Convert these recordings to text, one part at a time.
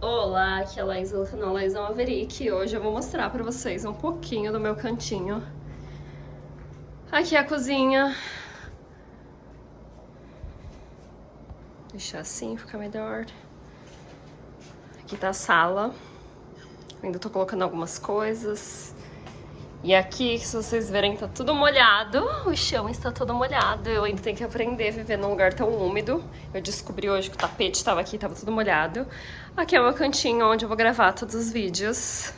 Olá, aqui é a Laís do canal Laís Maverick e hoje eu vou mostrar pra vocês um pouquinho do meu cantinho. Aqui é a cozinha. Deixar assim, fica melhor. Aqui tá a sala. Eu ainda tô colocando algumas coisas. E aqui, se vocês verem, tá tudo molhado. O chão está todo molhado. Eu ainda tenho que aprender a viver num lugar tão úmido. Eu descobri hoje que o tapete estava aqui, estava tudo molhado. Aqui é o meu cantinho onde eu vou gravar todos os vídeos.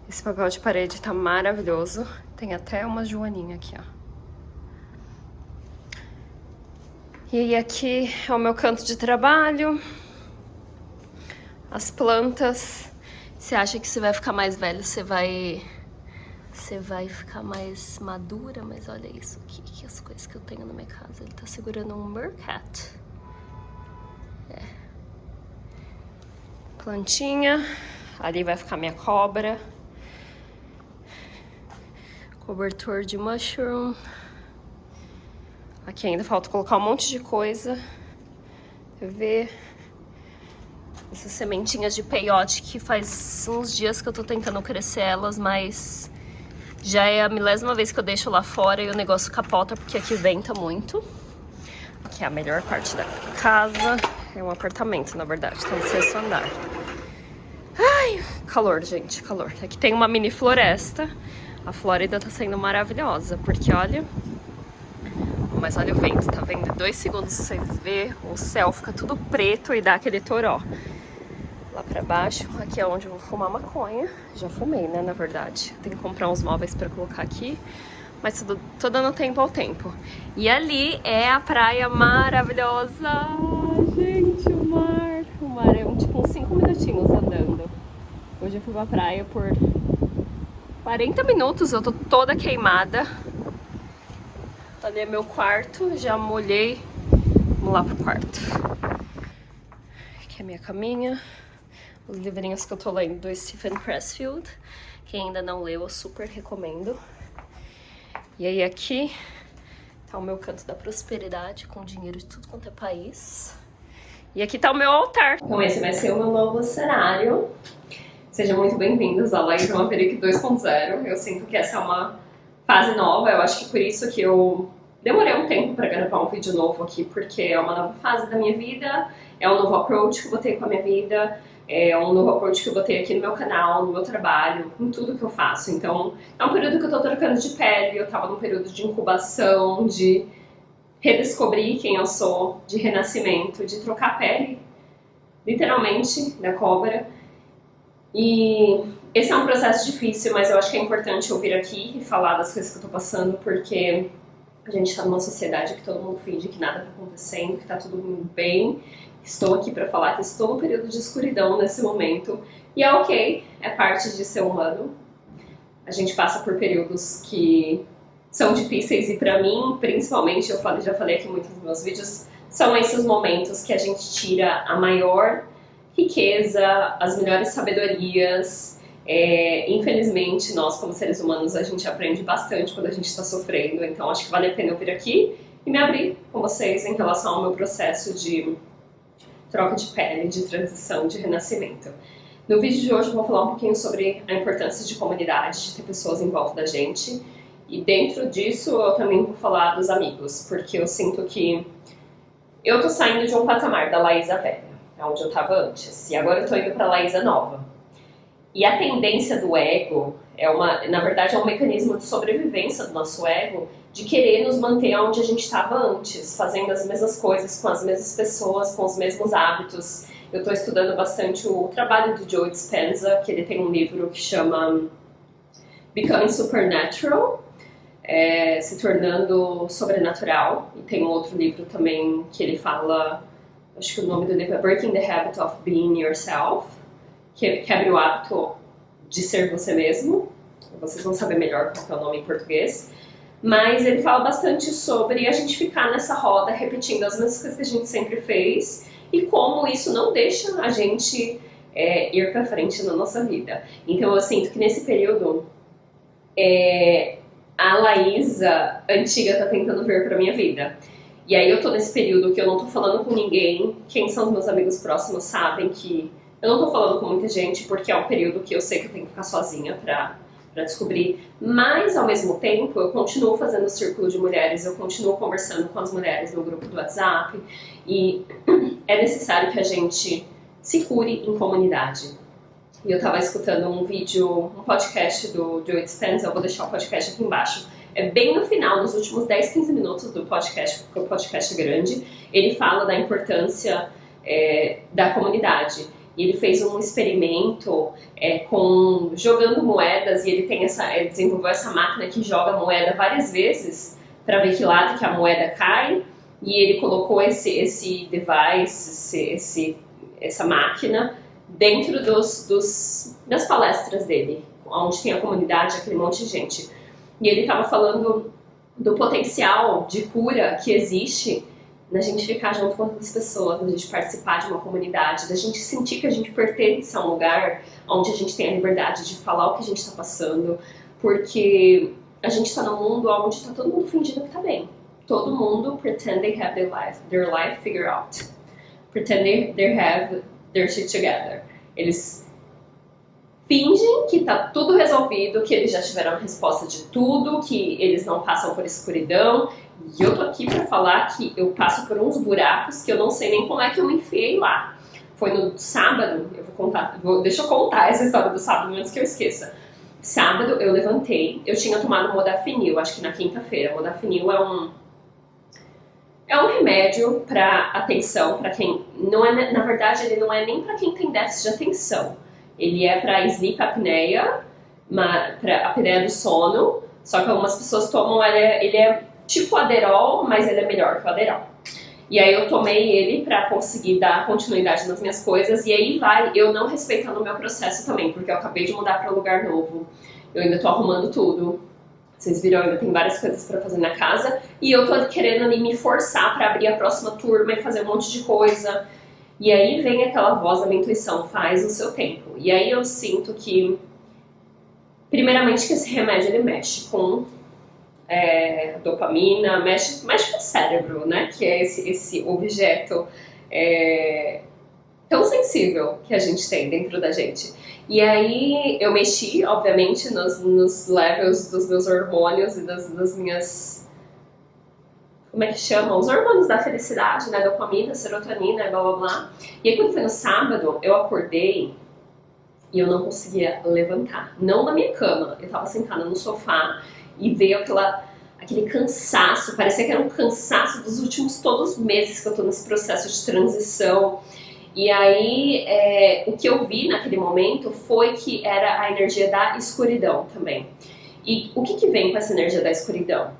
Esse papel de parede tá maravilhoso. Tem até uma joaninha aqui, ó. E aí aqui é o meu canto de trabalho. As plantas. Você acha que você vai ficar mais velho, você vai ficar mais madura, mas olha isso aqui, que as coisas que eu tenho na minha casa. Ele tá segurando um Meerkat. Plantinha. Ali vai ficar minha cobra. Cobertor de mushroom. Aqui ainda falta colocar um monte de coisa. Ver. Essas sementinhas de peiote que faz uns dias que eu tô tentando crescer elas, mas já é a milésima vez que eu deixo lá fora e o negócio capota porque aqui venta muito. Aqui é a melhor parte da casa. É um apartamento, na verdade, tá no 6º andar. Ai, calor, gente, calor. Aqui tem uma mini floresta. A Flórida tá sendo maravilhosa, porque olha... Mas olha o vento, tá vendo? 2 segundos vocês verem, o céu fica tudo preto e dá aquele toró. Lá pra baixo, aqui é onde eu vou fumar maconha. Já fumei, né, na verdade. Tenho que comprar uns móveis pra colocar aqui. Mas tô dando tempo ao tempo. E ali é a praia maravilhosa. Gente, o mar. O mar é tipo uns 5 minutinhos andando. Hoje eu fui pra praia por 40 minutos. Eu tô toda queimada. Ali é meu quarto. Já molhei. Vamos lá pro quarto. Aqui é a minha caminha. Os livrinhos que eu tô lendo do Stephen Pressfield. Quem ainda não leu, eu super recomendo. E aí aqui tá o meu canto da prosperidade, com dinheiro de tudo quanto é país. E aqui tá o meu altar. Então esse vai ser o meu novo cenário. Sejam muito bem-vindos à Laís Maverick 2.0. Eu sinto que essa é uma fase nova. Eu acho que por isso que eu demorei um tempo para gravar um vídeo novo aqui, porque é uma nova fase da minha vida, é um novo approach que eu vou ter com a minha vida. É um novo approach que eu botei aqui no meu canal, no meu trabalho, em tudo que eu faço. Então, é um período que eu tô trocando de pele, eu tava num período de incubação, de redescobrir quem eu sou, de renascimento, de trocar pele, literalmente, da cobra. E esse é um processo difícil, mas eu acho que é importante eu vir aqui e falar das coisas que eu tô passando, porque a gente tá numa sociedade que todo mundo finge que nada tá acontecendo, que tá tudo bem. Estou aqui para falar que estou num período de escuridão nesse momento. E é ok, é parte de ser humano. A gente passa por períodos que são difíceis e para mim, principalmente, já falei aqui em muitos dos meus vídeos, são esses momentos que a gente tira a maior riqueza, as melhores sabedorias. Infelizmente, nós como seres humanos, a gente aprende bastante quando a gente está sofrendo. Então acho que vale a pena eu vir aqui e me abrir com vocês em relação ao meu processo de troca de pele, de transição, de renascimento. No vídeo de hoje eu vou falar um pouquinho sobre a importância de comunidade, de ter pessoas em volta da gente. E dentro disso eu também vou falar dos amigos, porque eu sinto que eu tô saindo de um patamar da Laísa velha, onde eu tava antes, e agora eu tô indo pra Laísa nova. E a tendência do ego na verdade é um mecanismo de sobrevivência do nosso ego, de querer nos manter onde a gente estava antes, fazendo as mesmas coisas, com as mesmas pessoas, com os mesmos hábitos. Eu estou estudando bastante o trabalho do Joe Dispenza, que ele tem um livro que chama Becoming Supernatural, se tornando sobrenatural, e tem um outro livro também que ele fala, acho que o nome do livro é Breaking the Habit of Being Yourself, que quebra o hábito de ser você mesmo. Vocês vão saber melhor qual é o nome em português. Mas ele fala bastante sobre a gente ficar nessa roda repetindo as mesmas coisas que a gente sempre fez e como isso não deixa a gente ir pra frente na nossa vida. Então eu sinto que nesse período a Laísa antiga tá tentando vir pra minha vida. E aí eu tô nesse período que eu não tô falando com ninguém. Quem são os meus amigos próximos sabem que Eu não tô falando com muita gente porque é um período que eu sei que eu tenho que ficar sozinha pra descobrir, mas ao mesmo tempo eu continuo fazendo o círculo de mulheres, eu continuo conversando com as mulheres no grupo do WhatsApp e é necessário que a gente se cure em comunidade. E eu tava escutando um podcast do Joe Dispenza, eu vou deixar o podcast aqui embaixo. É bem no final, nos últimos 10, 15 minutos do podcast, porque o podcast é grande, ele fala da importância da comunidade. E ele fez um experimento jogando moedas e ele desenvolveu essa máquina que joga a moeda várias vezes para ver que lado que a moeda cai. E ele colocou esse device, essa máquina dentro das palestras dele, onde tem a comunidade, aquele monte de gente. E ele estava falando do potencial de cura que existe da gente ficar junto com outras pessoas, da gente participar de uma comunidade, da gente sentir que a gente pertence a um lugar onde a gente tem a liberdade de falar o que a gente está passando, porque a gente está num mundo onde está todo mundo fingindo que está bem. Todo mundo pretend they have their life figured out. Pretend they have their shit together. Eles fingem que tá tudo resolvido, que eles já tiveram a resposta de tudo, que eles não passam por escuridão. E eu tô aqui pra falar que eu passo por uns buracos que eu não sei nem como é que eu me enfiei lá. Foi no sábado, deixa eu contar essa história do sábado antes que eu esqueça. Sábado eu levantei, eu tinha tomado modafinil, acho que na quinta-feira. Modafinil é um remédio para atenção, para quem não é, na verdade ele não é nem para quem tem déficit de atenção. Ele é para sleep apneia, para apneia do sono, só que algumas pessoas tomam, ele é tipo Adderall, mas ele é melhor que o Adderall. E aí eu tomei ele para conseguir dar continuidade nas minhas coisas, e aí vai eu não respeitando o meu processo também, porque eu acabei de mudar para um lugar novo, eu ainda tô arrumando tudo. Vocês viram, ainda tem várias coisas para fazer na casa, e eu tô querendo ali me forçar para abrir a próxima turma e fazer um monte de coisa. E aí vem aquela voz da minha intuição, faz o seu tempo. E aí eu sinto que, primeiramente, que esse remédio ele mexe com dopamina, mexe com o cérebro, né? Que é esse objeto tão sensível que a gente tem dentro da gente. E aí eu mexi, obviamente, nos levels dos meus hormônios e das minhas... Como é que chama? Os hormônios da felicidade, né? Dopamina, serotonina, blá blá blá. E aí quando foi no sábado, eu acordei e eu não conseguia levantar. Não da minha cama, eu tava sentada no sofá e veio aquele cansaço, parecia que era um cansaço dos últimos todos os meses que eu tô nesse processo de transição. E aí, o que eu vi naquele momento foi que era a energia da escuridão também. E o que vem com essa energia da escuridão?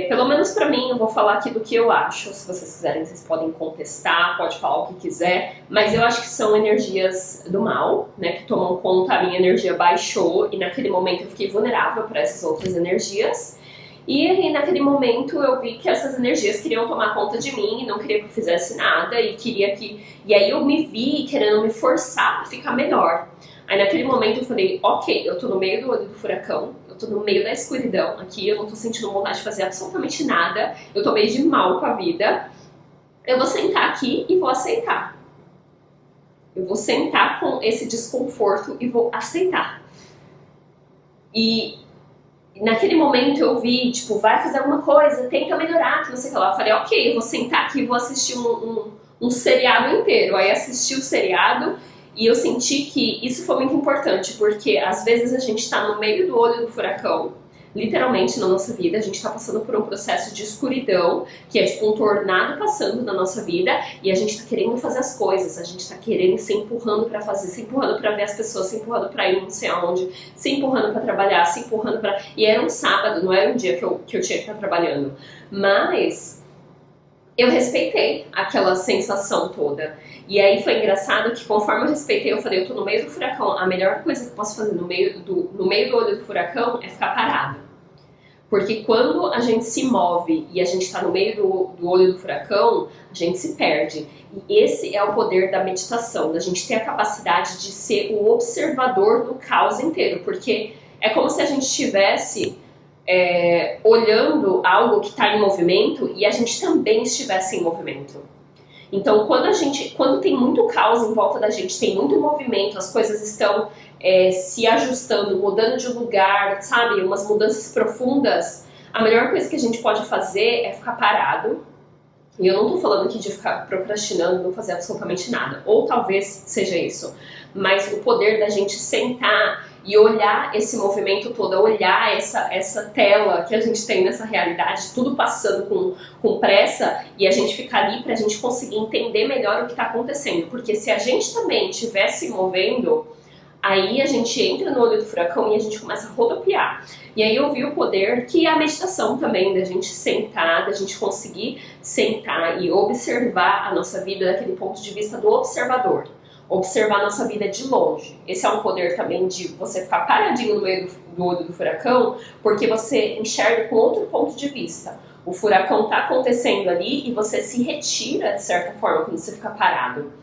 Pelo menos pra mim, eu vou falar aqui do que eu acho. Se vocês quiserem, vocês podem contestar, pode falar o que quiser. Mas eu acho que são energias do mal, né? Que tomam conta, a minha energia baixou. E naquele momento eu fiquei vulnerável para essas outras energias. E aí, naquele momento, eu vi que essas energias queriam tomar conta de mim e não queria que eu fizesse nada e E aí eu me vi querendo me forçar a ficar melhor. Aí, naquele momento, eu falei, ok, eu tô no meio do olho do furacão, eu tô no meio da escuridão aqui, eu não tô sentindo vontade de fazer absolutamente nada, eu tô meio de mal com a vida, eu vou sentar aqui e vou aceitar. Eu vou sentar com esse desconforto e vou aceitar. E naquele momento eu vi, tipo, vai fazer alguma coisa, tenta melhorar, que não sei o que lá. Eu falei, ok, eu vou sentar aqui e vou assistir um seriado inteiro. Aí assisti o seriado e eu senti que isso foi muito importante, porque às vezes a gente tá no meio do olho do furacão, literalmente na nossa vida, a gente tá passando por um processo de escuridão, que é tipo um tornado passando na nossa vida, e a gente tá querendo fazer as coisas, a gente tá querendo se empurrando pra fazer, se empurrando pra ver as pessoas, se empurrando pra ir não sei aonde, se empurrando pra trabalhar, se empurrando pra... E era um sábado, não era um dia que eu tinha que estar trabalhando. Mas eu respeitei aquela sensação toda. E aí foi engraçado que conforme eu respeitei, eu falei, eu tô no meio do furacão, a melhor coisa que eu posso fazer no meio do olho do furacão é ficar parado. Porque quando a gente se move e a gente está no meio do olho do furacão, a gente se perde. E esse é o poder da meditação, da gente ter a capacidade de ser o observador do caos inteiro. Porque é como se a gente estivesse olhando algo que está em movimento e a gente também estivesse em movimento. Então, quando tem muito caos em volta da gente, tem muito movimento, as coisas estão se ajustando, mudando de lugar, sabe? Umas mudanças profundas, a melhor coisa que a gente pode fazer é ficar parado. E eu não tô falando aqui de ficar procrastinando, não fazer absolutamente nada. Ou talvez seja isso. Mas o poder da gente sentar e olhar esse movimento todo, olhar essa tela que a gente tem nessa realidade, tudo passando com pressa, e a gente ficar ali pra gente conseguir entender melhor o que tá acontecendo. Porque se a gente também estiver se movendo, aí a gente entra no olho do furacão e a gente começa a rodopiar. E aí eu vi o poder que é a meditação também, da gente sentar, da gente conseguir sentar e observar a nossa vida daquele ponto de vista do observador. Observar a nossa vida de longe. Esse é um poder também de você ficar paradinho no meio do olho do furacão, porque você enxerga com outro ponto de vista. O furacão está acontecendo ali e você se retira, de certa forma, quando você fica parado.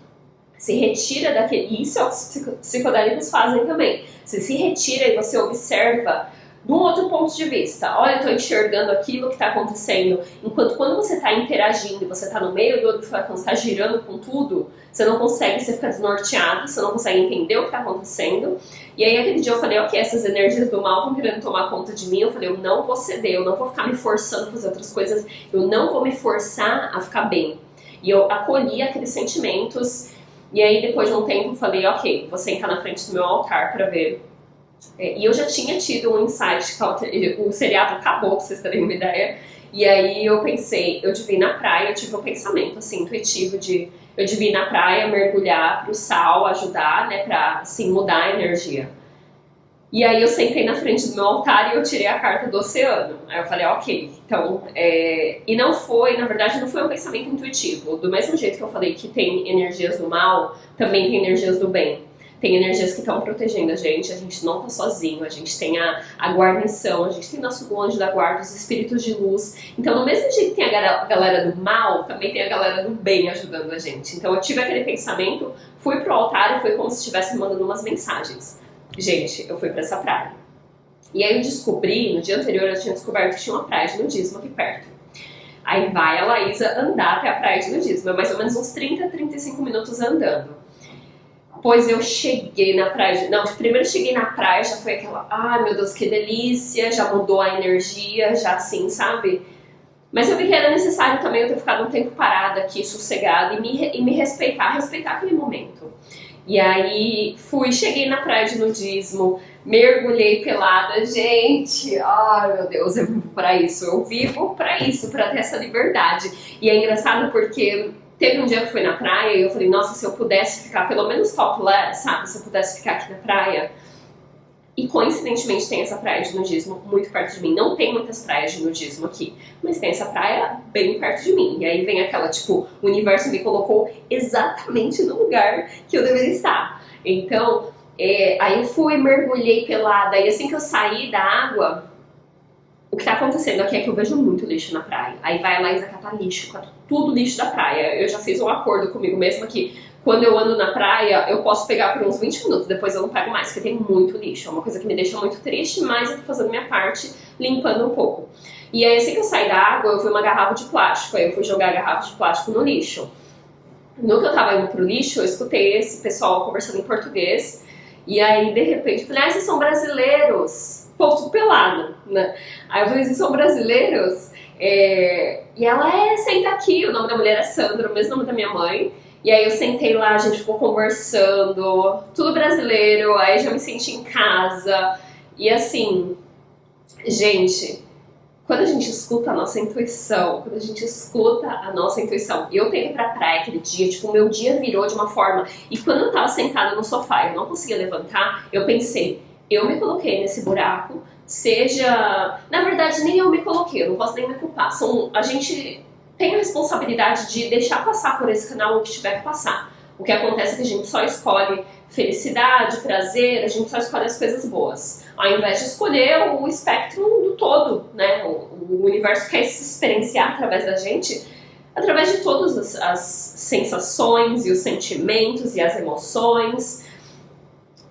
Se retira daquele... Isso é o que os psicodélicos fazem também. Você se retira e você observa de um outro ponto de vista. Olha, eu estou enxergando aquilo que está acontecendo. Enquanto quando você está interagindo, você está no meio do olho do furacão, você está girando com tudo, você não consegue, você fica desnorteado, você não consegue entender o que está acontecendo. E aí aquele dia eu falei, ok, essas energias do mal estão querendo tomar conta de mim. Eu falei, eu não vou ceder, eu não vou ficar me forçando a fazer outras coisas, eu não vou me forçar a ficar bem. E eu acolhi aqueles sentimentos. E aí, depois de um tempo, eu falei, ok, vou sentar na frente do meu altar pra ver. E eu já tinha tido um insight, o seriado acabou, pra vocês terem uma ideia. E aí eu pensei, eu devia ir na praia, eu tive um pensamento, assim, intuitivo de... Eu devia ir na praia, mergulhar pro sal, ajudar, né, pra, assim, mudar a energia. E aí eu sentei na frente do meu altar e eu tirei a carta do oceano. Aí eu falei, ok, então... E não foi, na verdade, não foi um pensamento intuitivo. Do mesmo jeito que eu falei que tem energias do mal, também tem energias do bem. Tem energias que estão protegendo a gente não tá sozinho, a gente tem a guarnição, a gente tem nosso anjo da guarda, os espíritos de luz. Então, no mesmo jeito que tem a galera do mal, também tem a galera do bem ajudando a gente. Então, eu tive aquele pensamento, fui pro altar e foi como se estivesse mandando umas mensagens. Gente, eu fui pra essa praia. E aí eu descobri, no dia anterior eu tinha descoberto que tinha uma praia de nudismo aqui perto. Aí vai a Laísa andar até a praia de nudismo, é mais ou menos uns 30, 35 minutos andando. Pois eu cheguei na praia, primeiro cheguei na praia, já foi aquela, ai meu Deus, que delícia, já mudou a energia, já assim, sabe? Mas eu vi que era necessário também eu ter ficado um tempo parada aqui, sossegada, e me respeitar aquele momento. E aí cheguei na praia de nudismo, mergulhei pelada, gente, ai meu Deus, eu vivo pra isso, pra ter essa liberdade. E é engraçado porque teve um dia que eu fui na praia e eu falei, nossa, se eu pudesse ficar pelo menos topless, sabe, se eu pudesse ficar aqui na praia. E coincidentemente tem essa praia de nudismo muito perto de mim. Não tem muitas praias de nudismo aqui, mas tem essa praia bem perto de mim. E aí vem aquela, tipo, o universo me colocou exatamente no lugar que eu deveria estar. Então, aí eu fui, mergulhei pelada, e assim que eu saí da água, o que tá acontecendo aqui é que eu vejo muito lixo na praia. Aí vai a Laísa catar lixo, cata tudo lixo da praia. Eu já fiz um acordo comigo mesma que quando eu ando na praia, eu posso pegar por uns 20 minutos, depois eu não pego mais, porque tem muito lixo. É uma coisa que me deixa muito triste, mas eu tô fazendo minha parte, limpando um pouco. E aí, assim que eu saí da água, eu fui uma garrafa de plástico, aí eu fui jogar a garrafa de plástico no lixo. No que eu tava indo pro lixo, eu escutei esse pessoal conversando em português, e aí, de repente, eu falei, vocês são brasileiros? Pô, tudo pelado, né? Aí eu falei, vocês são brasileiros? E ela, senta aqui, o nome da mulher é Sandra, o mesmo nome da minha mãe. E aí eu sentei lá, a gente ficou conversando, tudo brasileiro, aí já me senti em casa. E assim, gente, quando a gente escuta a nossa intuição, e eu tenho ido pra praia aquele dia, tipo, o meu dia virou de uma forma, e quando eu tava sentada no sofá e eu não conseguia levantar, eu pensei, eu me coloquei nesse buraco, na verdade nem eu me coloquei, eu não posso nem me culpar, a gente tem a responsabilidade de deixar passar por esse canal o que tiver que passar. O que acontece é que a gente só escolhe felicidade, prazer, a gente só escolhe as coisas boas. Ao invés de escolher o espectro do todo, né? O universo quer se experienciar através da gente, através de todas as sensações e os sentimentos e as emoções.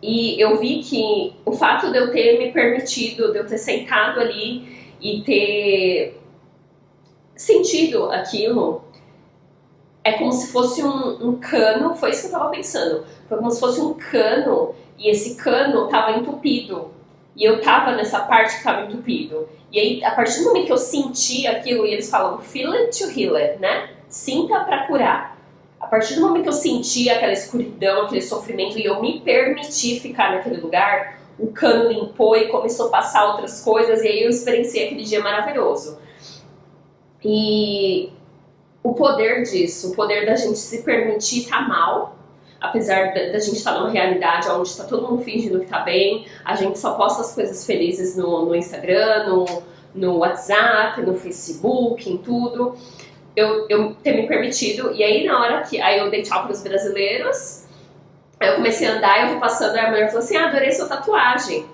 E eu vi que o fato de eu ter me permitido, de eu ter sentado ali e ter sentido aquilo, é como se fosse um cano, foi isso que eu tava pensando. Foi como se fosse um cano e esse cano tava entupido. E eu tava nessa parte que tava entupido. E aí, a partir do momento que eu senti aquilo, e eles falam feel it to heal it, né? Sinta pra curar. A partir do momento que eu senti aquela escuridão, aquele sofrimento, e eu me permiti ficar naquele lugar, o cano limpou e começou a passar outras coisas, e aí eu experienciei aquele dia maravilhoso. E o poder disso, o poder da gente se permitir estar mal, apesar da gente estar numa realidade onde está todo mundo fingindo que está bem, a gente só posta as coisas felizes no Instagram, no WhatsApp, no Facebook, em tudo. Eu ter me permitido, e aí na hora que aí eu dei tchau para os brasileiros, aí eu comecei a andar, eu tô passando, aí a mulher falou assim, adorei sua tatuagem.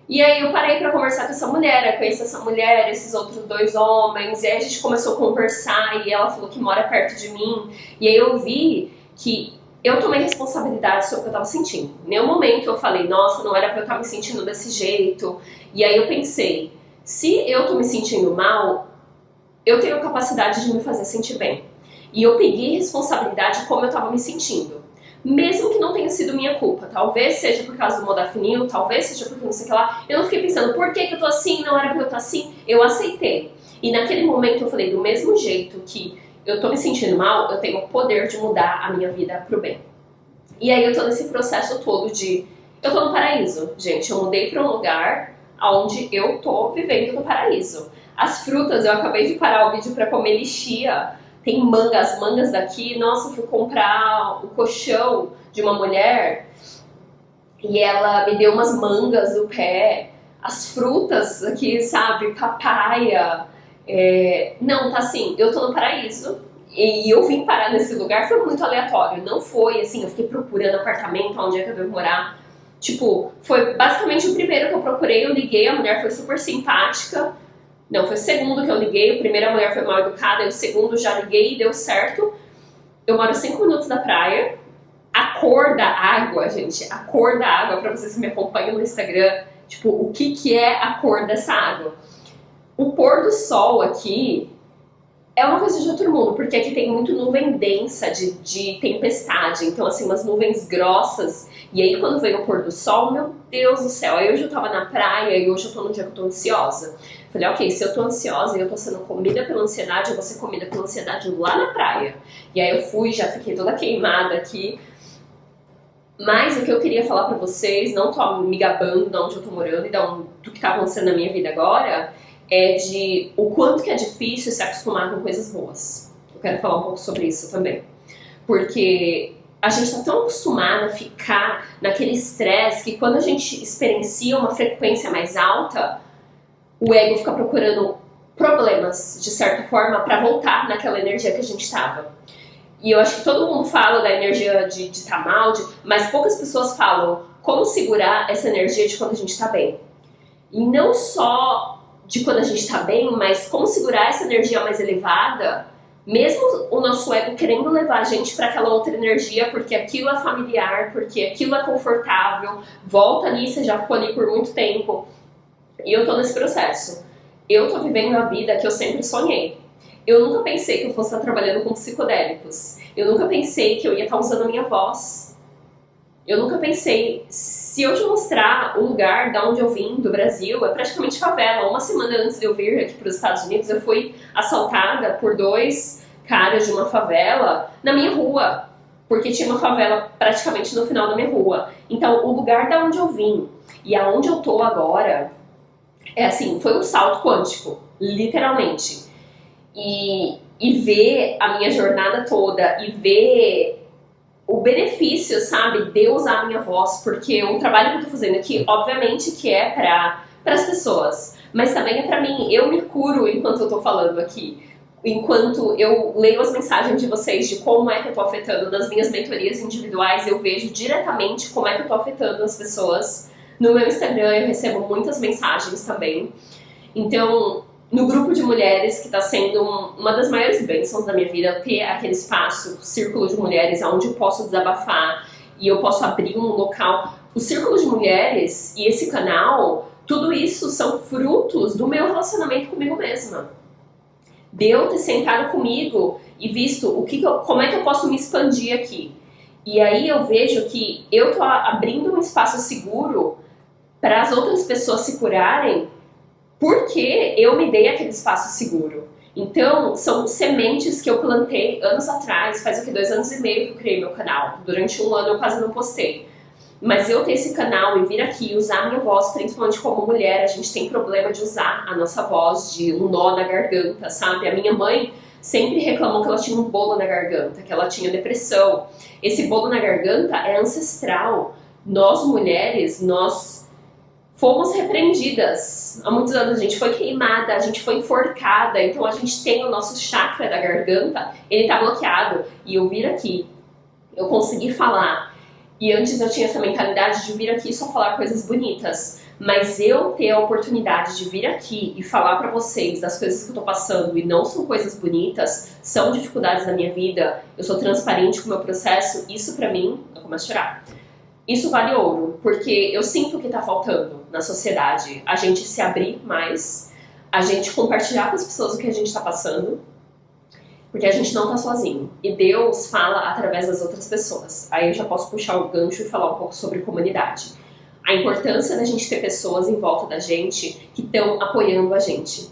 E aí eu parei pra conversar com essa mulher, eu conheci essa mulher, esses outros 2 homens, e aí a gente começou a conversar, e ela falou que mora perto de mim, e aí eu vi que eu tomei responsabilidade sobre o que eu tava sentindo. Em nenhum momento eu falei, nossa, não era pra eu estar me sentindo desse jeito, e aí eu pensei, se eu tô me sentindo mal, eu tenho a capacidade de me fazer sentir bem. E eu peguei responsabilidade de como eu tava me sentindo. Mesmo que não tenha sido minha culpa. Talvez seja por causa do modafinil, talvez seja porque não sei o que lá. Eu não fiquei pensando, por que eu tô assim, não era pra eu estar assim. Eu aceitei. E naquele momento eu falei, do mesmo jeito que eu tô me sentindo mal, eu tenho o poder de mudar a minha vida pro bem. E aí eu tô nesse processo todo de... Eu tô no paraíso, gente. Eu mudei pra um lugar onde eu tô vivendo no paraíso. As frutas, eu acabei de parar o vídeo pra comer lixia. Tem manga, as mangas daqui, nossa, eu fui comprar o colchão de uma mulher e ela me deu umas mangas do pé, as frutas aqui, sabe, papaya, não, tá assim, eu tô no paraíso e eu vim parar nesse lugar, foi muito aleatório, não foi assim, eu fiquei procurando apartamento, onde é que eu devo morar, tipo, foi basicamente o primeiro que eu procurei, eu liguei, a mulher foi super simpática. Não, foi o segundo que eu liguei, o primeiro a mulher foi mal educada, e o segundo já liguei e deu certo. Eu moro 5 minutos da praia. A cor da água, gente, a cor da água, pra vocês que me acompanham no Instagram, tipo, o que é a cor dessa água? O pôr do sol aqui é uma coisa de outro mundo, porque aqui tem muito nuvem densa de tempestade, então assim, umas nuvens grossas, e aí quando veio o pôr do sol, meu Deus do céu, aí hoje eu tava na praia e hoje eu tô num dia que eu tô ansiosa. Falei, ok, se eu tô ansiosa e eu tô sendo comida pela ansiedade, eu vou ser comida pela ansiedade lá na praia. E aí eu fui, já fiquei toda queimada aqui. Mas o que eu queria falar pra vocês, não tô me gabando de onde eu tô morando e do que tá acontecendo na minha vida agora, é de o quanto que é difícil se acostumar com coisas boas. Eu quero falar um pouco sobre isso também. Porque a gente tá tão acostumado a ficar naquele estresse que quando a gente experiencia uma frequência mais alta, o ego fica procurando problemas, de certa forma, para voltar naquela energia que a gente estava. E eu acho que todo mundo fala da energia de estar mal, mas poucas pessoas falam como segurar essa energia de quando a gente está bem. E não só de quando a gente está bem, mas como segurar essa energia mais elevada, mesmo o nosso ego querendo levar a gente para aquela outra energia, porque aquilo é familiar, porque aquilo é confortável, volta ali, você já ficou ali por muito tempo. E eu tô nesse processo. Eu tô vivendo a vida que eu sempre sonhei. Eu nunca pensei que eu fosse estar trabalhando com psicodélicos. Eu nunca pensei que eu ia estar usando a minha voz. Eu nunca pensei, se eu te mostrar o lugar de onde eu vim, do Brasil, é praticamente favela. Uma semana antes de eu vir aqui para os Estados Unidos, eu fui assaltada por 2 caras de uma favela na minha rua. Porque tinha uma favela praticamente no final da minha rua. Então, o lugar de onde eu vim e aonde eu tô agora... É assim, foi um salto quântico, literalmente. E ver a minha jornada toda e ver o benefício, sabe, de usar a minha voz, porque o trabalho que eu tô fazendo aqui, obviamente que é para as pessoas, mas também é para mim. Eu me curo enquanto eu tô falando aqui, enquanto eu leio as mensagens de vocês de como é que eu tô afetando nas minhas mentorias individuais, eu vejo diretamente como é que eu tô afetando as pessoas. No meu Instagram eu recebo muitas mensagens também. Então, no grupo de mulheres, que está sendo uma das maiores bênçãos da minha vida, ter aquele espaço, círculo de mulheres, onde eu posso desabafar e eu posso abrir um local. O círculo de mulheres e esse canal, tudo isso são frutos do meu relacionamento comigo mesma. de eu ter sentado comigo e visto como é que eu posso me expandir aqui. E aí eu vejo que eu tô abrindo um espaço seguro para as outras pessoas se curarem porque eu me dei aquele espaço seguro. Então, são sementes que eu plantei anos atrás, faz 2 anos e meio que eu criei meu canal. Durante 1 ano eu quase não postei. Mas eu ter esse canal e vir aqui e usar a minha voz, principalmente como mulher, a gente tem problema de usar a nossa voz, de um nó na garganta, sabe? A minha mãe sempre reclamou que ela tinha um bolo na garganta, que ela tinha depressão. Esse bolo na garganta é ancestral. Nós mulheres, nós fomos repreendidas. Há muitos anos a gente foi queimada, a gente foi enforcada, então a gente tem o nosso chakra da garganta, ele tá bloqueado. E eu vir aqui, eu consegui falar. E antes eu tinha essa mentalidade de vir aqui e só falar coisas bonitas. Mas eu ter a oportunidade de vir aqui e falar pra vocês das coisas que eu tô passando e não são coisas bonitas, são dificuldades da minha vida, eu sou transparente com o meu processo, isso pra mim, eu começo a chorar. Isso vale ouro, porque eu sinto que tá faltando na sociedade a gente se abrir mais, a gente compartilhar com as pessoas o que a gente tá passando, porque a gente não tá sozinho. E Deus fala através das outras pessoas. Aí eu já posso puxar o gancho e falar um pouco sobre comunidade. A importância da gente ter pessoas em volta da gente que estão apoiando a gente,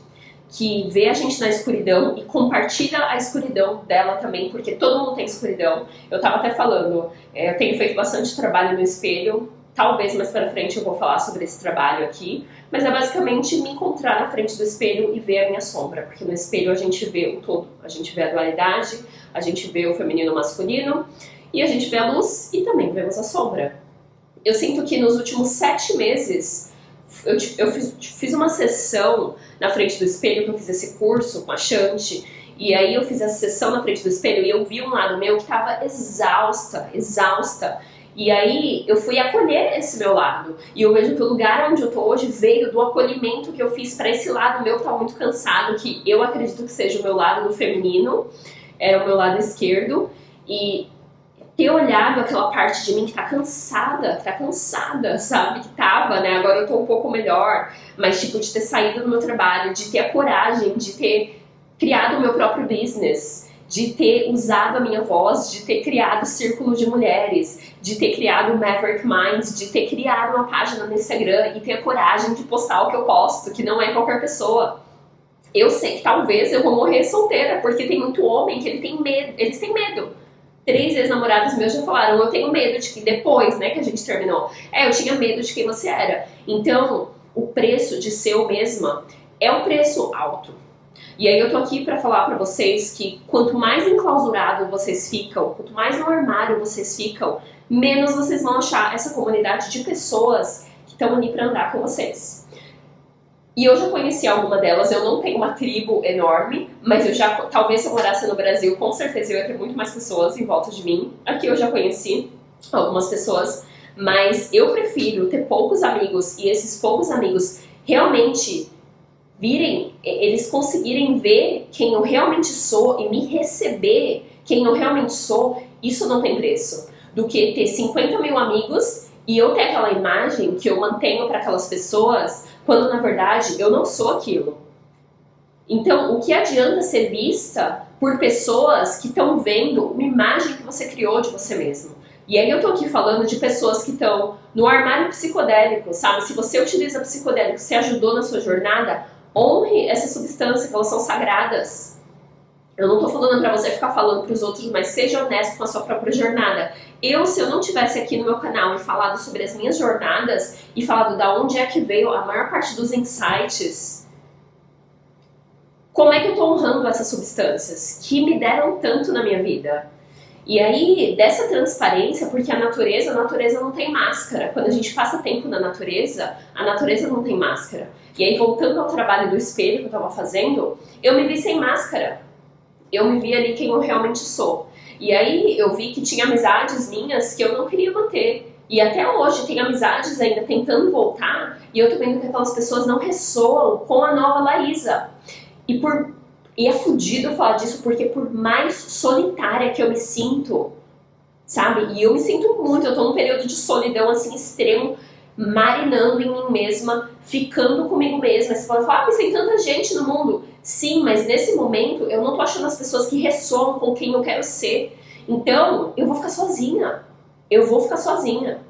que vê a gente na escuridão e compartilha a escuridão dela também, porque todo mundo tem escuridão. Eu tava até falando, eu tenho feito bastante trabalho no espelho, talvez mais pra frente eu vou falar sobre esse trabalho aqui, mas é basicamente me encontrar na frente do espelho e ver a minha sombra, porque no espelho a gente vê o todo, a gente vê a dualidade, a gente vê o feminino e o masculino, e a gente vê a luz e também vemos a sombra. Eu sinto que nos últimos 7 meses eu fiz uma sessão na frente do espelho, que eu fiz esse curso com a Shanti, e aí eu fiz essa sessão na frente do espelho e eu vi um lado meu que estava exausta, e aí eu fui acolher esse meu lado, e eu vejo que o lugar onde eu tô hoje veio do acolhimento que eu fiz para esse lado meu que tá muito cansado, que eu acredito que seja o meu lado do feminino, era o meu lado esquerdo, e ter olhado aquela parte de mim que tá cansada, sabe? Que tava, né? Agora eu tô um pouco melhor, mas tipo, de ter saído do meu trabalho, de ter a coragem, de ter criado o meu próprio business, de ter usado a minha voz, de ter criado círculo de mulheres, de ter criado o Maverick Minds, de ter criado uma página no Instagram e ter a coragem de postar o que eu posto, que não é qualquer pessoa. Eu sei que talvez eu vou morrer solteira, porque tem muito homem que eles têm medo. 3 ex-namorados meus já falaram, eu tenho medo de que depois, né, que a gente terminou, eu tinha medo de quem você era. Então, o preço de ser eu mesma é um preço alto. E aí eu tô aqui pra falar pra vocês que quanto mais enclausurado vocês ficam, quanto mais no armário vocês ficam, menos vocês vão achar essa comunidade de pessoas que estão ali pra andar com vocês. E eu já conheci alguma delas, eu não tenho uma tribo enorme, mas talvez se eu morasse no Brasil, com certeza eu ia ter muito mais pessoas em volta de mim. Aqui eu já conheci algumas pessoas, mas eu prefiro ter poucos amigos e esses poucos amigos realmente eles conseguirem ver quem eu realmente sou e me receber quem eu realmente sou, isso não tem preço. Do que ter 50 mil amigos e eu ter aquela imagem que eu mantenho para aquelas pessoas, quando na verdade eu não sou aquilo. Então, o que adianta ser vista por pessoas que estão vendo uma imagem que você criou de você mesmo? E aí eu tô aqui falando de pessoas que estão no armário psicodélico, sabe? Se você utiliza psicodélico, se ajudou na sua jornada, honre essa substância, que elas são sagradas. Eu não tô falando pra você ficar falando pros outros, mas seja honesto com a sua própria jornada. Se eu não tivesse aqui no meu canal e falado sobre as minhas jornadas e falado da onde é que veio a maior parte dos insights, como é que eu tô honrando essas substâncias que me deram tanto na minha vida? E aí, dessa transparência, porque a natureza não tem máscara. Quando a gente passa tempo na natureza, a natureza não tem máscara. E aí, voltando ao trabalho do espelho que eu tava fazendo, eu me vi sem máscara. Eu me vi ali quem eu realmente sou. E aí eu vi que tinha amizades minhas que eu não queria manter. E até hoje tem amizades ainda tentando voltar e eu tô vendo que aquelas pessoas não ressoam com a nova Laísa. E é fudido falar disso porque por mais solitária que eu me sinto, sabe? E eu me sinto muito, eu tô num período de solidão assim extremo. marinando em mim mesma, ficando comigo mesma. Você pode falar, mas tem tanta gente no mundo. Sim, mas nesse momento eu não tô achando as pessoas que ressoam com quem eu quero ser. Então, eu vou ficar sozinha. Eu vou ficar sozinha.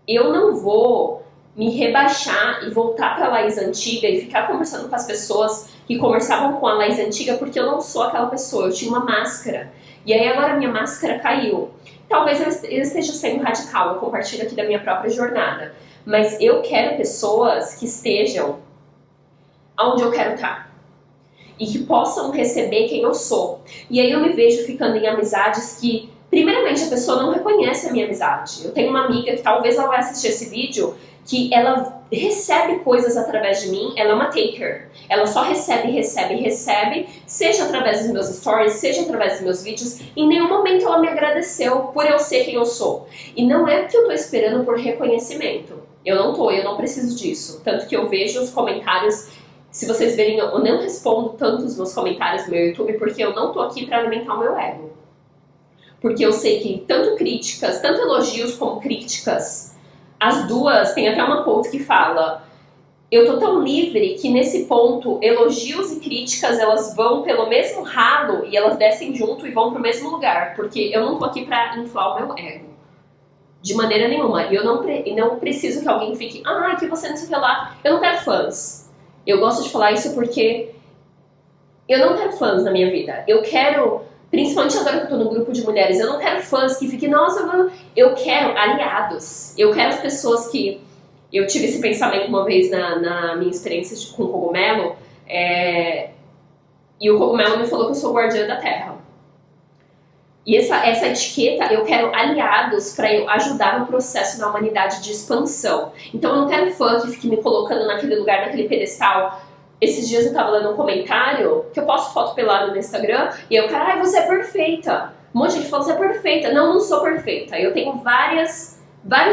Eu não vou me rebaixar e voltar para a Laís antiga e ficar conversando com as pessoas que conversavam com a Laís antiga, porque eu não sou aquela pessoa, eu tinha uma máscara. E aí agora a minha máscara caiu. Talvez eu esteja sendo radical, eu compartilho aqui da minha própria jornada. Mas eu quero pessoas que estejam onde eu quero estar. E que possam receber quem eu sou. E aí eu me vejo ficando em amizades que, primeiramente, a pessoa não reconhece a minha amizade. Eu tenho uma amiga que talvez ela vai assistir esse vídeo, que ela recebe coisas através de mim, ela é uma taker. Ela só recebe, seja através dos meus stories, seja através dos meus vídeos. Em nenhum momento ela me agradeceu por eu ser quem eu sou. E não é porque eu tô esperando por reconhecimento. Eu não preciso disso. Tanto que eu vejo os comentários, se vocês verem, eu não respondo tanto os meus comentários no meu YouTube, porque eu não tô aqui pra alimentar o meu ego. Porque eu sei que tanto críticas, tanto elogios como críticas, as duas, tem até uma quote que fala: eu tô tão livre que nesse ponto, elogios e críticas, elas vão pelo mesmo ralo e elas descem junto e vão pro mesmo lugar, porque eu não tô aqui pra inflar o meu ego. De maneira nenhuma. E eu não preciso que alguém fique, que você não sei o que lá. Eu não quero fãs. Eu gosto de falar isso porque eu não quero fãs na minha vida. Eu quero, principalmente agora que eu tô no grupo de mulheres, eu não quero fãs que fiquem, nossa, eu quero aliados. Eu quero as pessoas que... Eu tive esse pensamento uma vez na minha experiência com o cogumelo, e o cogumelo me falou que eu sou guardiã da terra. E essa etiqueta, eu quero aliados para eu ajudar no processo da humanidade de expansão. Então eu não quero fã que fique me colocando naquele lugar, naquele pedestal. Esses dias eu tava lendo um comentário, que eu posto foto pelada no Instagram, e eu, cara, você é perfeita. Um monte de gente fala, você é perfeita. Não sou perfeita. Eu tenho vários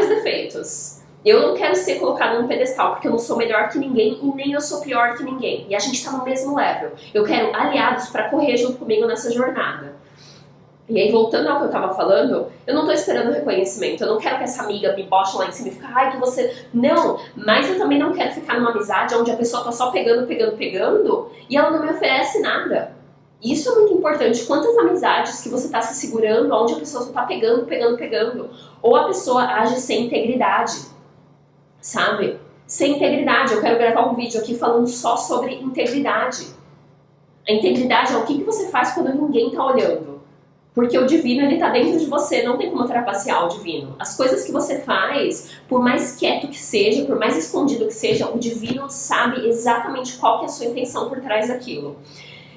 defeitos. Eu não quero ser colocada num pedestal, porque eu não sou melhor que ninguém e nem eu sou pior que ninguém. E a gente tá no mesmo level. Eu quero aliados para correr junto comigo nessa jornada. E aí, voltando ao que eu tava falando, eu não tô esperando reconhecimento. Eu não quero que essa amiga me bote lá em cima e fique, que você... Não, mas eu também não quero ficar numa amizade onde a pessoa tá só pegando e ela não me oferece nada. Isso é muito importante. Quantas amizades que você tá se segurando onde a pessoa só tá pegando. Ou a pessoa age sem integridade, sabe? Sem integridade. Eu quero gravar um vídeo aqui falando só sobre integridade. A integridade é o que você faz quando ninguém tá olhando. Porque o divino, ele tá dentro de você, não tem como trapacear o divino. As coisas que você faz, por mais quieto que seja, por mais escondido que seja, o divino sabe exatamente qual que é a sua intenção por trás daquilo.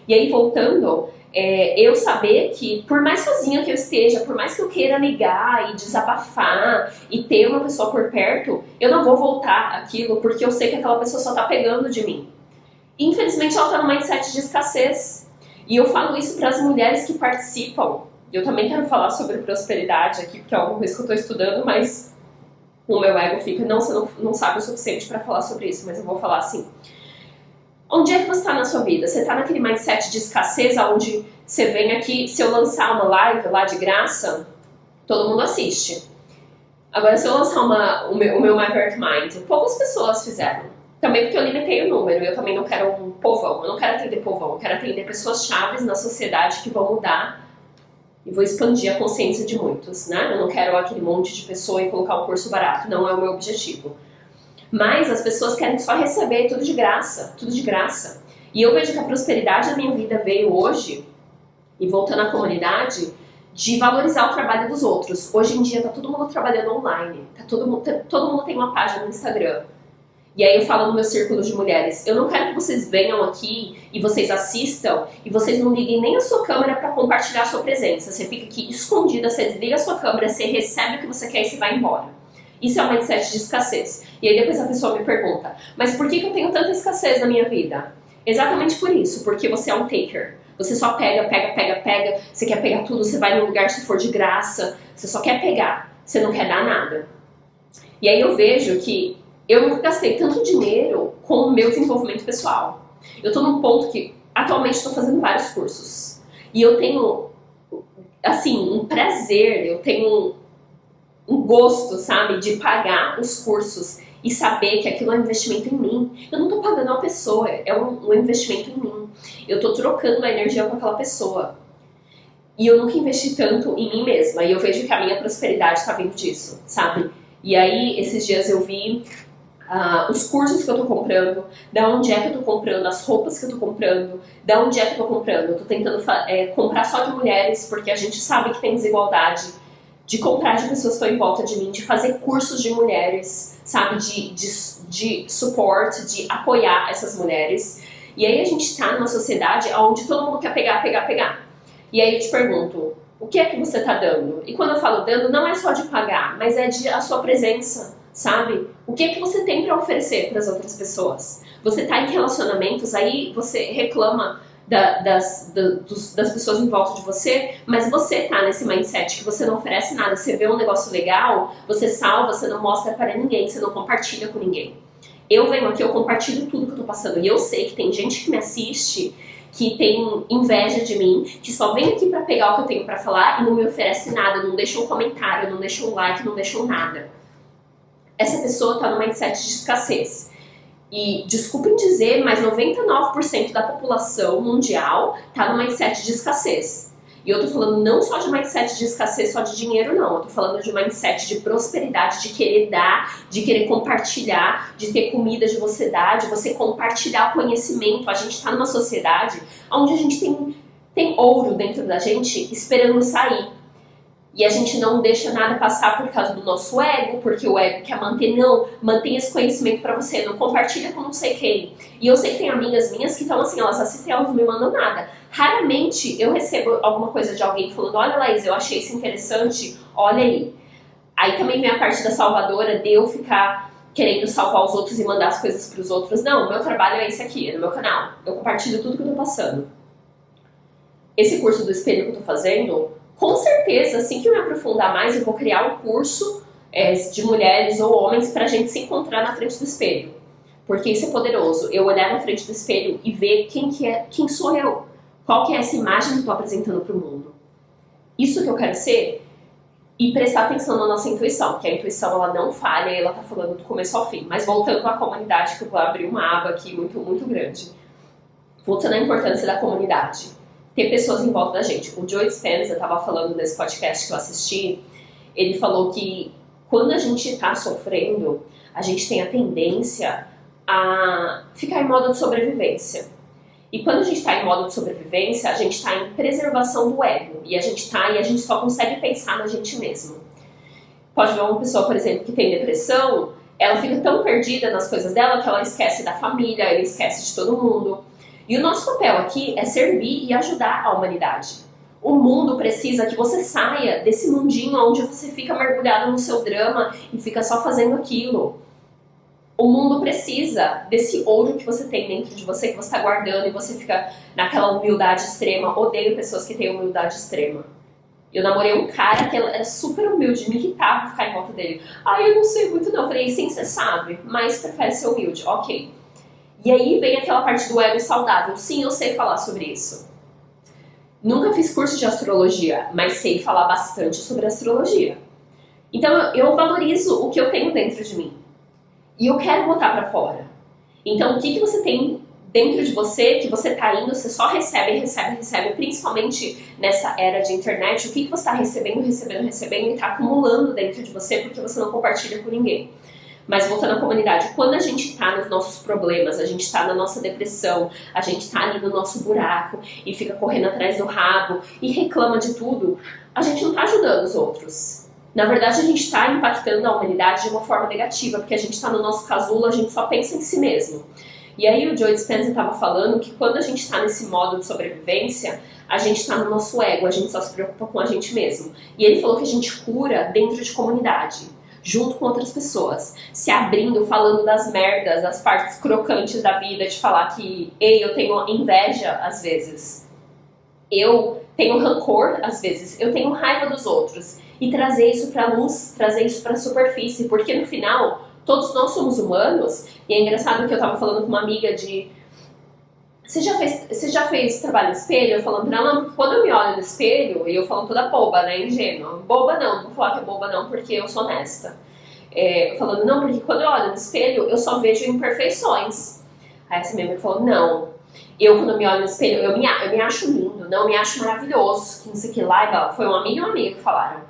E aí, voltando, eu saber que, por mais sozinha que eu esteja, por mais que eu queira ligar e desabafar e ter uma pessoa por perto, eu não vou voltar aquilo, porque eu sei que aquela pessoa só tá pegando de mim. E, infelizmente, ela tá no mindset de escassez. E eu falo isso para as mulheres que participam. Eu também quero falar sobre prosperidade aqui, porque é alguma coisa que eu estou estudando, mas o meu ego fica, não, você não sabe o suficiente para falar sobre isso, mas eu vou falar assim. Onde é que você está na sua vida? Você está naquele mindset de escassez, onde você vem aqui, se eu lançar uma live lá de graça, todo mundo assiste. Agora, se eu lançar o meu My Heart Mind, poucas pessoas fizeram. Também porque eu limitei o número, eu também não quero um povão, eu não quero atender povão, eu quero atender pessoas chaves na sociedade que vão mudar e vou expandir a consciência de muitos, né? Eu não quero aquele monte de pessoa e colocar um curso barato, não é o meu objetivo. Mas as pessoas querem só receber tudo de graça, tudo de graça. E eu vejo que a prosperidade da minha vida veio hoje, e voltando à comunidade, de valorizar o trabalho dos outros. Hoje em dia tá todo mundo trabalhando online, todo mundo tem uma página no Instagram. E aí eu falo no meu círculo de mulheres, eu não quero que vocês venham aqui e vocês assistam e vocês não liguem nem a sua câmera para compartilhar a sua presença. Você fica aqui escondida, você desliga a sua câmera, você recebe o que você quer e você vai embora. Isso é um mindset de escassez. E aí depois a pessoa me pergunta, mas por que eu tenho tanta escassez na minha vida? Exatamente por isso, porque você é um taker. Você só pega, você quer pegar tudo, você vai num lugar se for de graça, você só quer pegar, você não quer dar nada. E aí eu vejo que eu nunca gastei tanto dinheiro com o meu desenvolvimento pessoal. Eu tô num ponto que, atualmente, estou fazendo vários cursos. E eu tenho, assim, um prazer, eu tenho um gosto, sabe, de pagar os cursos e saber que aquilo é um investimento em mim. Eu não tô pagando uma pessoa, é um investimento em mim. Eu tô trocando a energia com aquela pessoa. E eu nunca investi tanto em mim mesma. E eu vejo que a minha prosperidade tá vindo disso, sabe? E aí, esses dias eu vi os cursos que eu tô comprando, da onde é que eu tô comprando, as roupas que eu tô comprando, da onde é que eu tô comprando. Eu tô tentando comprar só de mulheres, porque a gente sabe que tem desigualdade. De comprar de pessoas que estão em volta de mim, de fazer cursos de mulheres, sabe? De suporte, de apoiar essas mulheres. E aí a gente tá numa sociedade onde todo mundo quer pegar, pegar, pegar. E aí eu te pergunto, o que é que você tá dando? E quando eu falo dando, não é só de pagar, mas é de a sua presença, sabe? O que é que você tem para oferecer para as outras pessoas? Você tá em relacionamentos, aí você reclama das pessoas em volta de você, mas você tá nesse mindset que você não oferece nada, você vê um negócio legal, você salva, você não mostra para ninguém, você não compartilha com ninguém. Eu venho aqui, eu compartilho tudo que eu tô passando, e eu sei que tem gente que me assiste que tem inveja de mim, que só vem aqui pra pegar o que eu tenho pra falar e não me oferece nada, não deixa um comentário, não deixa um like, não deixa nada. Essa pessoa tá no mindset de escassez. E, desculpem dizer, mas 99% da população mundial tá no mindset de escassez. E eu tô falando não só de mindset de escassez, só de dinheiro, não. Eu tô falando de mindset de prosperidade, de querer dar, de querer compartilhar, de ter comida de você dar, de você compartilhar conhecimento. A gente tá numa sociedade onde a gente tem ouro dentro da gente esperando sair. E a gente não deixa nada passar por causa do nosso ego, porque o ego quer manter, não, mantém esse conhecimento pra você, não compartilha com não sei quem. E eu sei que tem amigas minhas que estão assim, elas assistem, elas não me mandam nada. Raramente eu recebo alguma coisa de alguém falando, olha Laís, eu achei isso interessante, olha aí. Aí também vem a parte da salvadora, de eu ficar querendo salvar os outros e mandar as coisas pros outros. Não, o meu trabalho é esse aqui, é no meu canal. Eu compartilho tudo que eu tô passando. Esse curso do espelho que eu tô fazendo, com certeza, assim que eu me aprofundar mais, eu vou criar um curso de mulheres ou homens pra gente se encontrar na frente do espelho. Porque isso é poderoso. Eu olhar na frente do espelho e ver quem sou eu. Qual que é essa imagem que eu tô apresentando pro mundo. Isso que eu quero ser. E prestar atenção na nossa intuição. Que a intuição, ela não falha, ela tá falando do começo ao fim. Mas voltando à comunidade, que eu vou abrir uma aba aqui muito, muito grande. Voltando à importância da comunidade. Ter pessoas em volta da gente. O Joe Dispenza estava falando nesse podcast que eu assisti, ele falou que quando a gente está sofrendo, a gente tem a tendência a ficar em modo de sobrevivência. E quando a gente está em modo de sobrevivência, a gente está em preservação do ego. E a gente só consegue pensar na gente mesmo. Pode ver uma pessoa, por exemplo, que tem depressão, ela fica tão perdida nas coisas dela que ela esquece da família, ela esquece de todo mundo. E o nosso papel aqui é servir e ajudar a humanidade. O mundo precisa que você saia desse mundinho onde você fica mergulhado no seu drama e fica só fazendo aquilo. O mundo precisa desse ouro que você tem dentro de você, que você está guardando e você fica naquela humildade extrema. Odeio pessoas que têm humildade extrema. Eu namorei um cara que era super humilde, me irritava ficar em volta dele. Eu não sei muito não. Eu falei, sim, você sabe, mas prefere ser humilde. Ok. E aí vem aquela parte do ego saudável. Sim, eu sei falar sobre isso. Nunca fiz curso de astrologia, mas sei falar bastante sobre astrologia. Então eu valorizo o que eu tenho dentro de mim. E eu quero botar pra fora. Então o que você tem dentro de você, que você tá indo, você só recebe, principalmente nessa era de internet, o que você tá recebendo e tá acumulando dentro de você porque você não compartilha com ninguém. Mas voltando à comunidade, quando a gente tá nos nossos problemas, a gente tá na nossa depressão, a gente tá ali no nosso buraco e fica correndo atrás do rabo e reclama de tudo, a gente não tá ajudando os outros. Na verdade, a gente tá impactando a humanidade de uma forma negativa, porque a gente tá no nosso casulo, a gente só pensa em si mesmo. E aí o Joe Dispenza estava falando que quando a gente está nesse modo de sobrevivência, a gente está no nosso ego, a gente só se preocupa com a gente mesmo. E ele falou que a gente cura dentro de comunidade, junto com outras pessoas, se abrindo, falando das merdas, das partes crocantes da vida, de falar que, ei, eu tenho inveja às vezes, eu tenho rancor às vezes, eu tenho raiva dos outros, e trazer isso pra luz, trazer isso pra superfície, porque no final, todos nós somos humanos, e é engraçado que eu tava falando com uma amiga Você já fez trabalho no espelho? Eu falando pra ela, não, porque quando eu me olho no espelho, e eu falando toda boba, né, ingênua. Boba não vou falar que é boba não, porque eu sou honesta. Falando, não, porque quando eu olho no espelho, eu só vejo imperfeições. Aí essa minha amiga falou, não, eu quando me olho no espelho, eu me acho lindo, não, eu me acho maravilhoso, que não sei o que lá, foi uma amiga que falaram.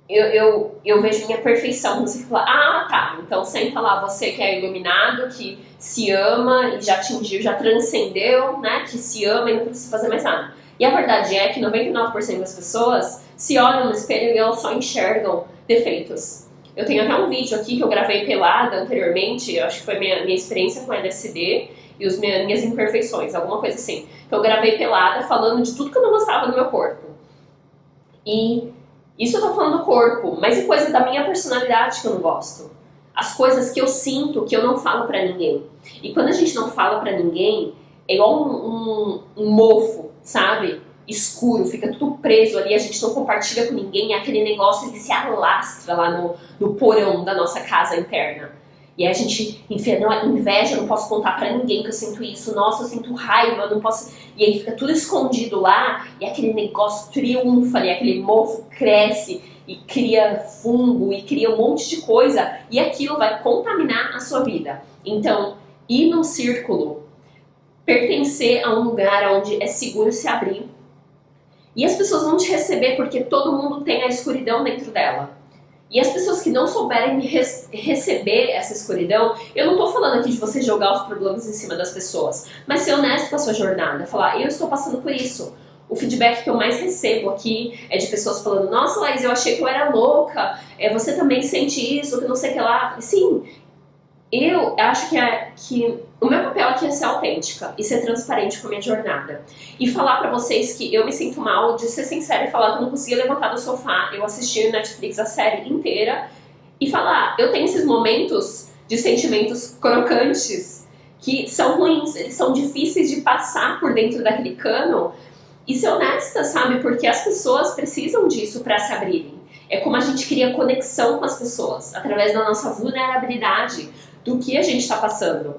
Eu vejo minha perfeição, você fala, tá, então senta lá, você que é iluminado, que se ama e já atingiu, já transcendeu, né, que se ama e não precisa fazer mais nada. E a verdade é que 99% das pessoas se olham no espelho e elas só enxergam defeitos. Eu tenho até um vídeo aqui que eu gravei pelada anteriormente, eu acho que foi minha experiência com LSD e as minhas imperfeições, alguma coisa assim. Então eu gravei pelada falando de tudo que eu não gostava do meu corpo. E isso eu tô falando do corpo, mas e coisas da minha personalidade que eu não gosto? As coisas que eu sinto que eu não falo pra ninguém. E quando a gente não fala pra ninguém, é igual um mofo, sabe? Escuro, fica tudo preso ali, a gente não compartilha com ninguém, aquele negócio ele se alastra lá no porão da nossa casa interna. E aí a gente enfia inveja, eu não posso contar pra ninguém que eu sinto isso, nossa, eu sinto raiva, eu não posso... E aí fica tudo escondido lá, e aquele negócio triunfa, e aquele mofo cresce, e cria fungo, e cria um monte de coisa, e aquilo vai contaminar a sua vida. Então, ir num círculo, pertencer a um lugar onde é seguro se abrir, e as pessoas vão te receber porque todo mundo tem a escuridão dentro dela. E as pessoas que não souberem receber essa escuridão, eu não tô falando aqui de você jogar os problemas em cima das pessoas, mas ser honesto com a sua jornada, falar, eu estou passando por isso. O feedback que eu mais recebo aqui é de pessoas falando, nossa, Laís, eu achei que eu era louca, você também sente isso, que não sei o que lá. Sim, eu acho que o meu papel aqui é ser autêntica e ser transparente com a minha jornada. E falar pra vocês que eu me sinto mal, de ser sincera e falar que eu não conseguia levantar do sofá, eu assisti no Netflix a série inteira, e falar, eu tenho esses momentos de sentimentos crocantes que são ruins, eles são difíceis de passar por dentro daquele cano, e ser honesta, sabe? Porque as pessoas precisam disso pra se abrirem. É como a gente cria conexão com as pessoas, através da nossa vulnerabilidade, do que a gente está passando.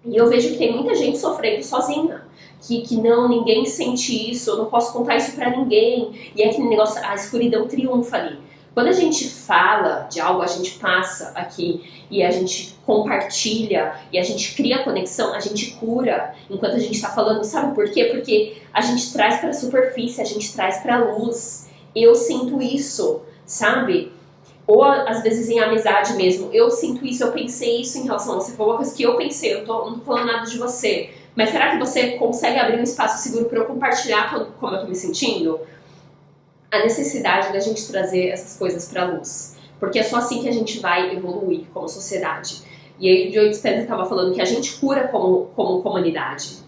E eu vejo que tem muita gente sofrendo sozinha, que não, ninguém sente isso, eu não posso contar isso pra ninguém, e é aquele negócio, a escuridão triunfa ali. Quando a gente fala de algo, a gente passa aqui, e a gente compartilha, e a gente cria conexão, a gente cura, enquanto a gente está falando, sabe por quê? Porque a gente traz pra superfície, a gente traz pra luz. Eu sinto isso, sabe? Ou às vezes em amizade mesmo, eu sinto isso, eu pensei isso em relação a você, foi uma coisa que eu pensei, eu não tô falando nada de você, mas será que você consegue abrir um espaço seguro para eu compartilhar como eu tô me sentindo? A necessidade da gente trazer essas coisas pra luz, porque é só assim que a gente vai evoluir como sociedade. E aí o Joe Dispenza estava falando que a gente cura como comunidade,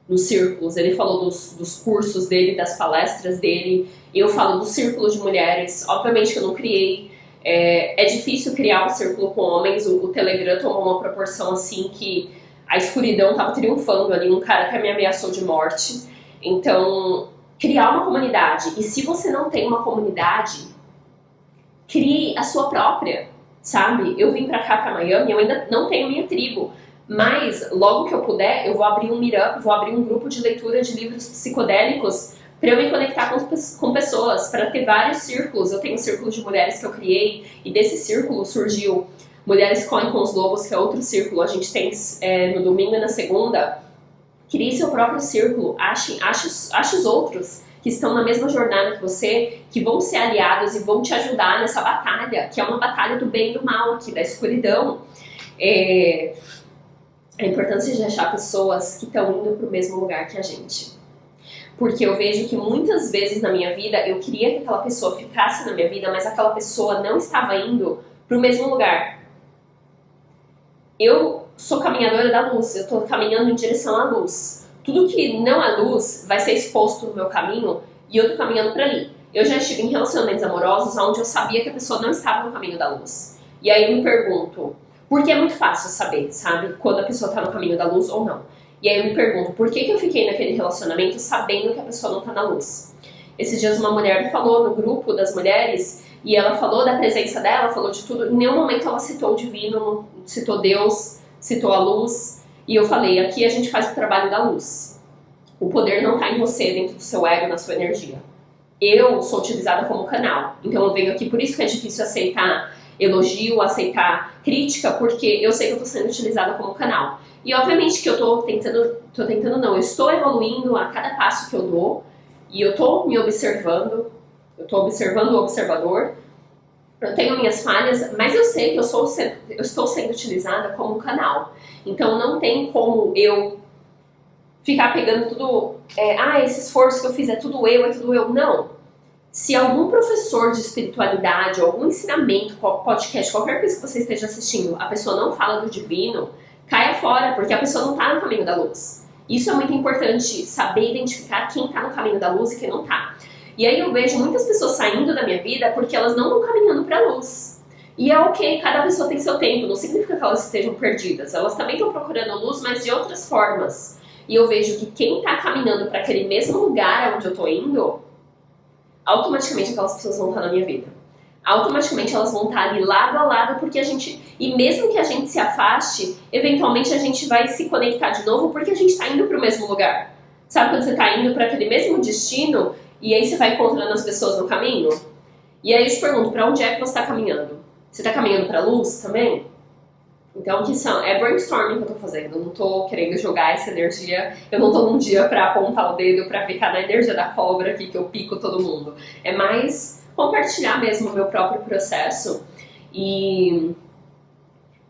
nos círculos. Ele falou dos cursos dele, das palestras dele, eu falo do círculo de mulheres, obviamente que eu não criei. É difícil criar um círculo com homens, o Telegram tomou uma proporção assim que a escuridão estava triunfando ali, um cara que me ameaçou de morte. Então, criar uma comunidade, e se você não tem uma comunidade, crie a sua própria, sabe? Eu vim pra cá, pra Miami, eu ainda não tenho minha tribo, mas logo que eu puder, eu vou abrir um meetup, vou abrir um grupo de leitura de livros psicodélicos para eu me conectar com pessoas, para ter vários círculos. Eu tenho um círculo de mulheres que eu criei, e desse círculo surgiu Mulheres Correm com os Lobos, que é outro círculo. A gente tem no domingo e na segunda. Crie seu próprio círculo, ache os outros que estão na mesma jornada que você, que vão ser aliados e vão te ajudar nessa batalha, que é uma batalha do bem e do mal aqui, da escuridão. A importância de achar pessoas que estão indo para o mesmo lugar que a gente. Porque eu vejo que muitas vezes na minha vida, eu queria que aquela pessoa ficasse na minha vida, mas aquela pessoa não estava indo para o mesmo lugar. Eu sou caminhadora da luz, eu estou caminhando em direção à luz. Tudo que não é luz vai ser exposto no meu caminho e eu estou caminhando para ali. Eu já estive em relacionamentos amorosos onde eu sabia que a pessoa não estava no caminho da luz. E aí eu me pergunto, porque é muito fácil saber, sabe, quando a pessoa está no caminho da luz ou não. E aí eu me pergunto, por que eu fiquei naquele relacionamento sabendo que a pessoa não está na luz? Esses dias uma mulher me falou no grupo das mulheres, e ela falou da presença dela, falou de tudo. Em nenhum momento ela citou o divino, citou Deus, citou a luz. E eu falei, aqui a gente faz o trabalho da luz. O poder não está em você, dentro do seu ego, na sua energia. Eu sou utilizada como canal. Então eu venho aqui, por isso que é difícil aceitar elogio, aceitar crítica, porque eu sei que eu estou sendo utilizada como canal. E obviamente que eu eu estou evoluindo a cada passo que eu dou, e eu estou me observando, eu estou observando o observador, eu tenho minhas falhas, mas eu sei que eu estou sendo utilizada como canal. Então não tem como eu ficar pegando tudo, esse esforço que eu fiz é tudo eu. Não. Se algum professor de espiritualidade, algum ensinamento, podcast, qualquer coisa que você esteja assistindo, a pessoa não fala do divino, caia fora, porque a pessoa não está no caminho da luz. Isso é muito importante, saber identificar quem está no caminho da luz e quem não está. E aí eu vejo muitas pessoas saindo da minha vida porque elas não estão caminhando para a luz. E é ok, cada pessoa tem seu tempo, não significa que elas estejam perdidas. Elas também estão procurando luz, mas de outras formas. E eu vejo que quem está caminhando para aquele mesmo lugar onde eu estou indo, automaticamente aquelas pessoas vão estar na minha vida. Automaticamente elas vão estar ali lado a lado, porque e mesmo que a gente se afaste, eventualmente a gente vai se conectar de novo, porque a gente está indo para o mesmo lugar. Sabe quando você está indo para aquele mesmo destino, e aí você vai encontrando as pessoas no caminho? E aí eu te pergunto, para onde é que você está caminhando? Você está caminhando para a luz também? Então, é brainstorming que eu tô fazendo, eu não tô querendo jogar essa energia, eu não tô num dia pra apontar o dedo, pra ficar na energia da cobra aqui, que eu pico todo mundo. É mais compartilhar mesmo o meu próprio processo. E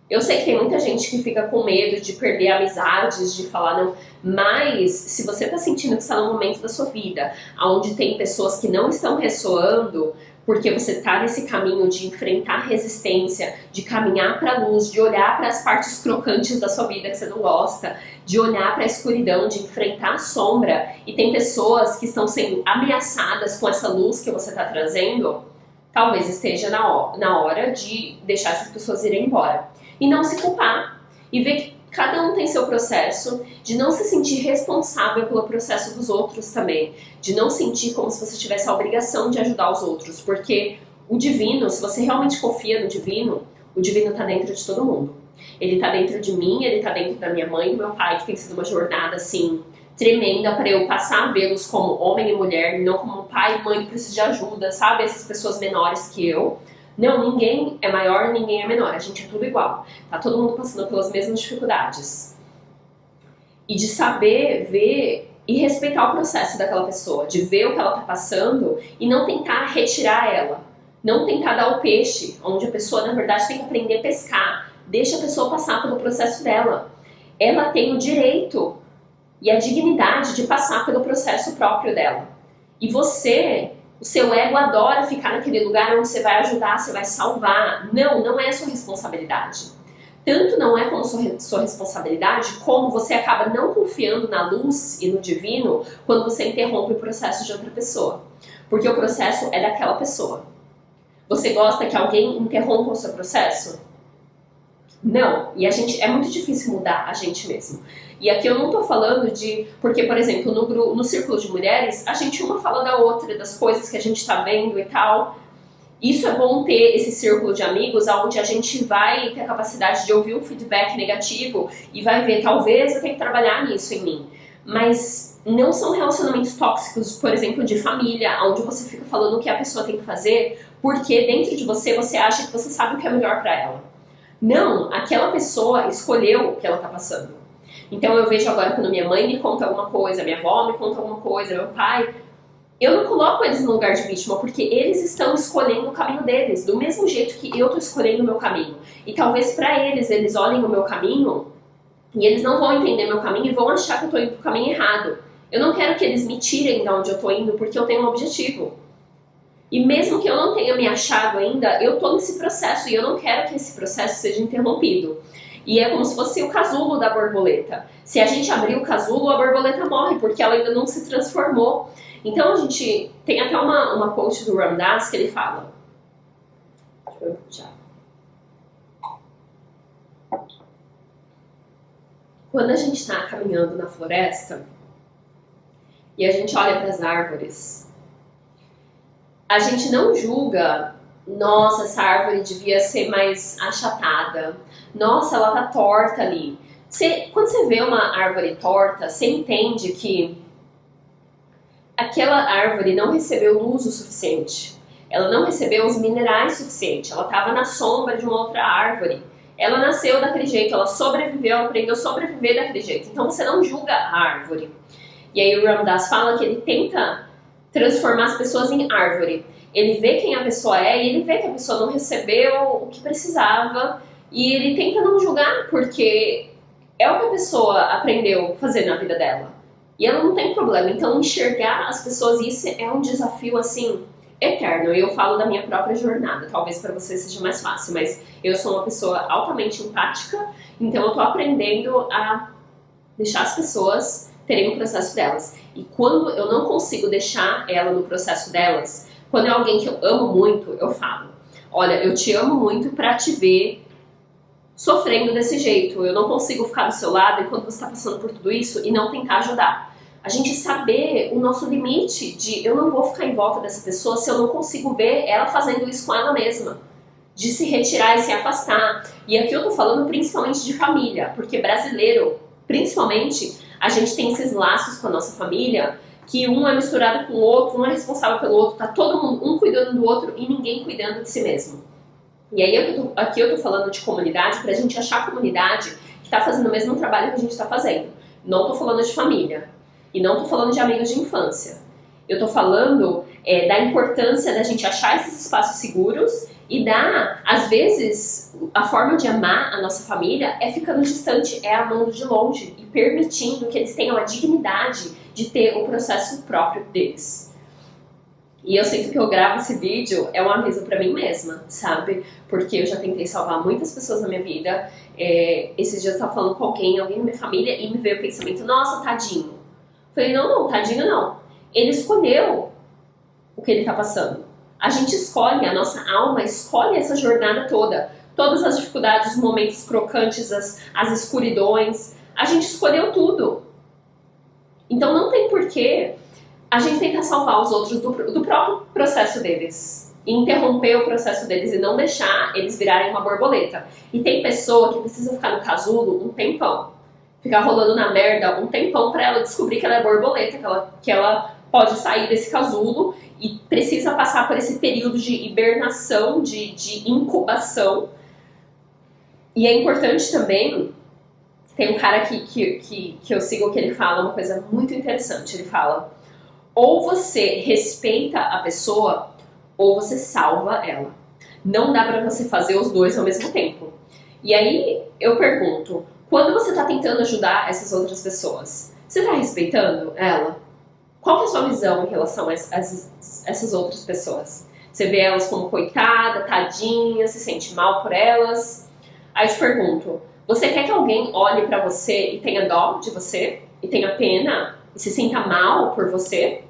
eu sei que tem muita gente que fica com medo de perder amizades, de falar não, mas se você tá sentindo que está no momento da sua vida, onde tem pessoas que não estão ressoando, porque você está nesse caminho de enfrentar resistência, de caminhar para a luz, de olhar para as partes crocantes da sua vida que você não gosta, de olhar para a escuridão, de enfrentar a sombra, e tem pessoas que estão sendo ameaçadas com essa luz que você está trazendo, talvez esteja na hora de deixar essas pessoas irem embora. E não se culpar, e ver que cada um tem seu processo, de não se sentir responsável pelo processo dos outros também, de não sentir como se você tivesse a obrigação de ajudar os outros, porque o divino, se você realmente confia no divino, o divino está dentro de todo mundo. Ele está dentro de mim, ele está dentro da minha mãe e do meu pai, que tem sido uma jornada assim tremenda para eu passar a vê-los como homem e mulher, não como pai e mãe que precisam de ajuda, sabe? Essas pessoas menores que eu. Não, ninguém é maior, ninguém é menor, a gente é tudo igual. Tá todo mundo passando pelas mesmas dificuldades. E de saber ver e respeitar o processo daquela pessoa, de ver o que ela tá passando e não tentar retirar ela. Não tentar dar o peixe, onde a pessoa, na verdade, tem que aprender a pescar. Deixa a pessoa passar pelo processo dela. Ela tem o direito e a dignidade de passar pelo processo próprio dela. E você... O seu ego adora ficar naquele lugar onde você vai ajudar, você vai salvar. Não, não é sua responsabilidade. Tanto não é como sua responsabilidade, como você acaba não confiando na luz e no divino quando você interrompe o processo de outra pessoa. Porque o processo é daquela pessoa. Você gosta que alguém interrompa o seu processo? Não. E é muito difícil mudar a gente mesmo. E aqui eu não tô falando de... Porque, por exemplo, no círculo de mulheres, a gente uma fala da outra, das coisas que a gente tá vendo e tal. Isso é bom ter esse círculo de amigos onde a gente vai ter a capacidade de ouvir um feedback negativo e vai ver, talvez eu tenha que trabalhar nisso em mim. Mas não são relacionamentos tóxicos, por exemplo, de família, onde você fica falando o que a pessoa tem que fazer, porque dentro de você acha que você sabe o que é melhor pra ela. Não, aquela pessoa escolheu o que ela tá passando. Então eu vejo agora quando minha mãe me conta alguma coisa, minha avó me conta alguma coisa, meu pai, eu não coloco eles no lugar de vítima, porque eles estão escolhendo o caminho deles, do mesmo jeito que eu tô escolhendo o meu caminho. E talvez pra eles olhem o meu caminho e eles não vão entender meu caminho e vão achar que eu tô indo pro caminho errado. Eu não quero que eles me tirem de onde eu tô indo, porque eu tenho um objetivo. E mesmo que eu não tenha me achado ainda, eu tô nesse processo e eu não quero que esse processo seja interrompido. E é como se fosse o casulo da borboleta. Se a gente abrir o casulo, a borboleta morre, porque ela ainda não se transformou. Então a gente tem até uma quote do Ram Dass que ele fala. Deixa eu puxar. Quando a gente está caminhando na floresta e a gente olha para as árvores, a gente não julga, nossa, essa árvore devia ser mais achatada, nossa, ela tá torta ali. Quando você vê uma árvore torta, você entende que aquela árvore não recebeu luz o suficiente. Ela não recebeu os minerais suficientes. Ela estava na sombra de uma outra árvore. Ela nasceu daquele jeito, ela sobreviveu, ela aprendeu a sobreviver daquele jeito. Então você não julga a árvore. E aí o Ram Dass fala que ele tenta transformar as pessoas em árvore. Ele vê quem a pessoa é e ele vê que a pessoa não recebeu o que precisava. E ele tenta não julgar, porque é o que a pessoa aprendeu a fazer na vida dela. E ela não tem problema. Então enxergar as pessoas, isso é um desafio assim eterno. E eu falo da minha própria jornada. Talvez para você seja mais fácil, mas eu sou uma pessoa altamente empática. Então eu tô aprendendo a deixar as pessoas terem o processo delas. E quando eu não consigo deixar ela no processo delas, quando é alguém que eu amo muito, eu falo: olha, eu te amo muito pra te ver sofrendo desse jeito. Eu não consigo ficar do seu lado enquanto você está passando por tudo isso e não tentar ajudar. A gente saber o nosso limite de eu não vou ficar em volta dessa pessoa se eu não consigo ver ela fazendo isso com ela mesma. De se retirar e se afastar. E aqui eu tô falando principalmente de família, porque brasileiro, principalmente, a gente tem esses laços com a nossa família, que um é misturado com o outro, um é responsável pelo outro, tá todo mundo, um cuidando do outro e ninguém cuidando de si mesmo. E aí aqui eu tô falando de comunidade pra gente achar a comunidade que tá fazendo o mesmo trabalho que a gente tá fazendo. Não tô falando de família. E não tô falando de amigos de infância. Eu tô falando da importância da gente achar esses espaços seguros e às vezes, a forma de amar a nossa família é ficando distante, é amando de longe e permitindo que eles tenham a dignidade de ter o processo próprio deles. E eu sinto que eu gravo esse vídeo é um aviso pra mim mesma, sabe? Porque eu já tentei salvar muitas pessoas na minha vida. Esses dias eu tava falando com alguém da minha família, e me veio o pensamento: nossa, tadinho. Falei: não, tadinho não. Ele escolheu o que ele tá passando. A gente escolhe, a nossa alma escolhe essa jornada toda. Todas as dificuldades, os momentos crocantes, as escuridões. A gente escolheu tudo. Então não tem porquê a gente tentar salvar os outros do próprio processo deles. E interromper o processo deles e não deixar eles virarem uma borboleta. E tem pessoa que precisa ficar no casulo um tempão. Ficar rolando na merda um tempão pra ela descobrir que ela é borboleta, que ela pode sair desse casulo e precisa passar por esse período de hibernação, de incubação. E é importante também, tem um cara que eu sigo que ele fala uma coisa muito interessante. Ele fala: ou você respeita a pessoa, ou você salva ela. Não dá pra você fazer os dois ao mesmo tempo. E aí eu pergunto, quando você está tentando ajudar essas outras pessoas, você está respeitando ela? Qual que é a sua visão em relação a essas outras pessoas? Você vê elas como coitada, tadinha, se sente mal por elas? Aí eu te pergunto, você quer que alguém olhe pra você e tenha dó de você? E tenha pena? E se sinta mal por você?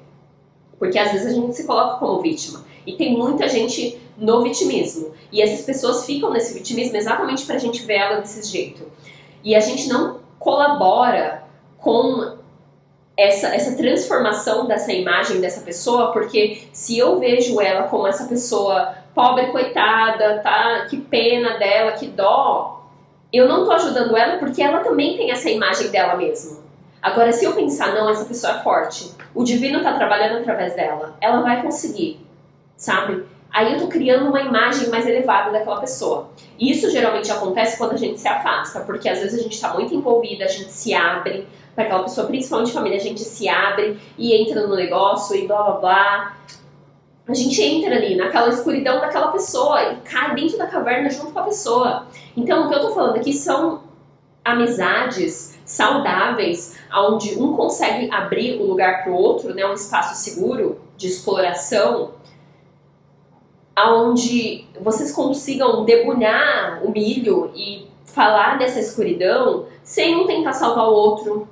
Porque às vezes a gente se coloca como vítima. E tem muita gente no vitimismo. E essas pessoas ficam nesse vitimismo exatamente pra gente ver ela desse jeito. E a gente não colabora com essa transformação dessa imagem dessa pessoa, porque se eu vejo ela como essa pessoa pobre, coitada, tá, que pena dela, que dó, eu não tô ajudando ela porque ela também tem essa imagem dela mesma. Agora, se eu pensar, não, essa pessoa é forte, o divino tá trabalhando através dela, ela vai conseguir, sabe? Aí eu tô criando uma imagem mais elevada daquela pessoa. E isso geralmente acontece quando a gente se afasta, porque às vezes a gente tá muito envolvida, a gente se abre para aquela pessoa, principalmente família, a gente se abre e entra no negócio e blá blá blá. A gente entra ali naquela escuridão daquela pessoa e cai dentro da caverna junto com a pessoa. Então o que eu tô falando aqui são amizades saudáveis, onde um consegue abrir o lugar pro outro, né, um espaço seguro de exploração, onde vocês consigam debulhar o milho e falar dessa escuridão sem um tentar salvar o outro,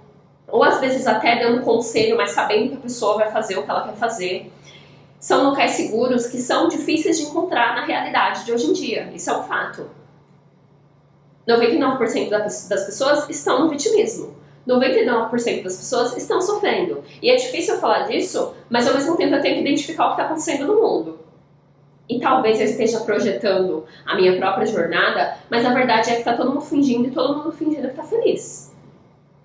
ou às vezes até dando conselho, mas sabendo que a pessoa vai fazer o que ela quer fazer. São locais seguros que são difíceis de encontrar na realidade de hoje em dia, isso é um fato. 99% das pessoas estão no vitimismo. 99% das pessoas estão sofrendo. E é difícil eu falar disso, mas ao mesmo tempo eu tenho que identificar o que está acontecendo no mundo. E talvez eu esteja projetando a minha própria jornada, mas a verdade é que tá todo mundo fingindo e todo mundo fingindo que tá feliz.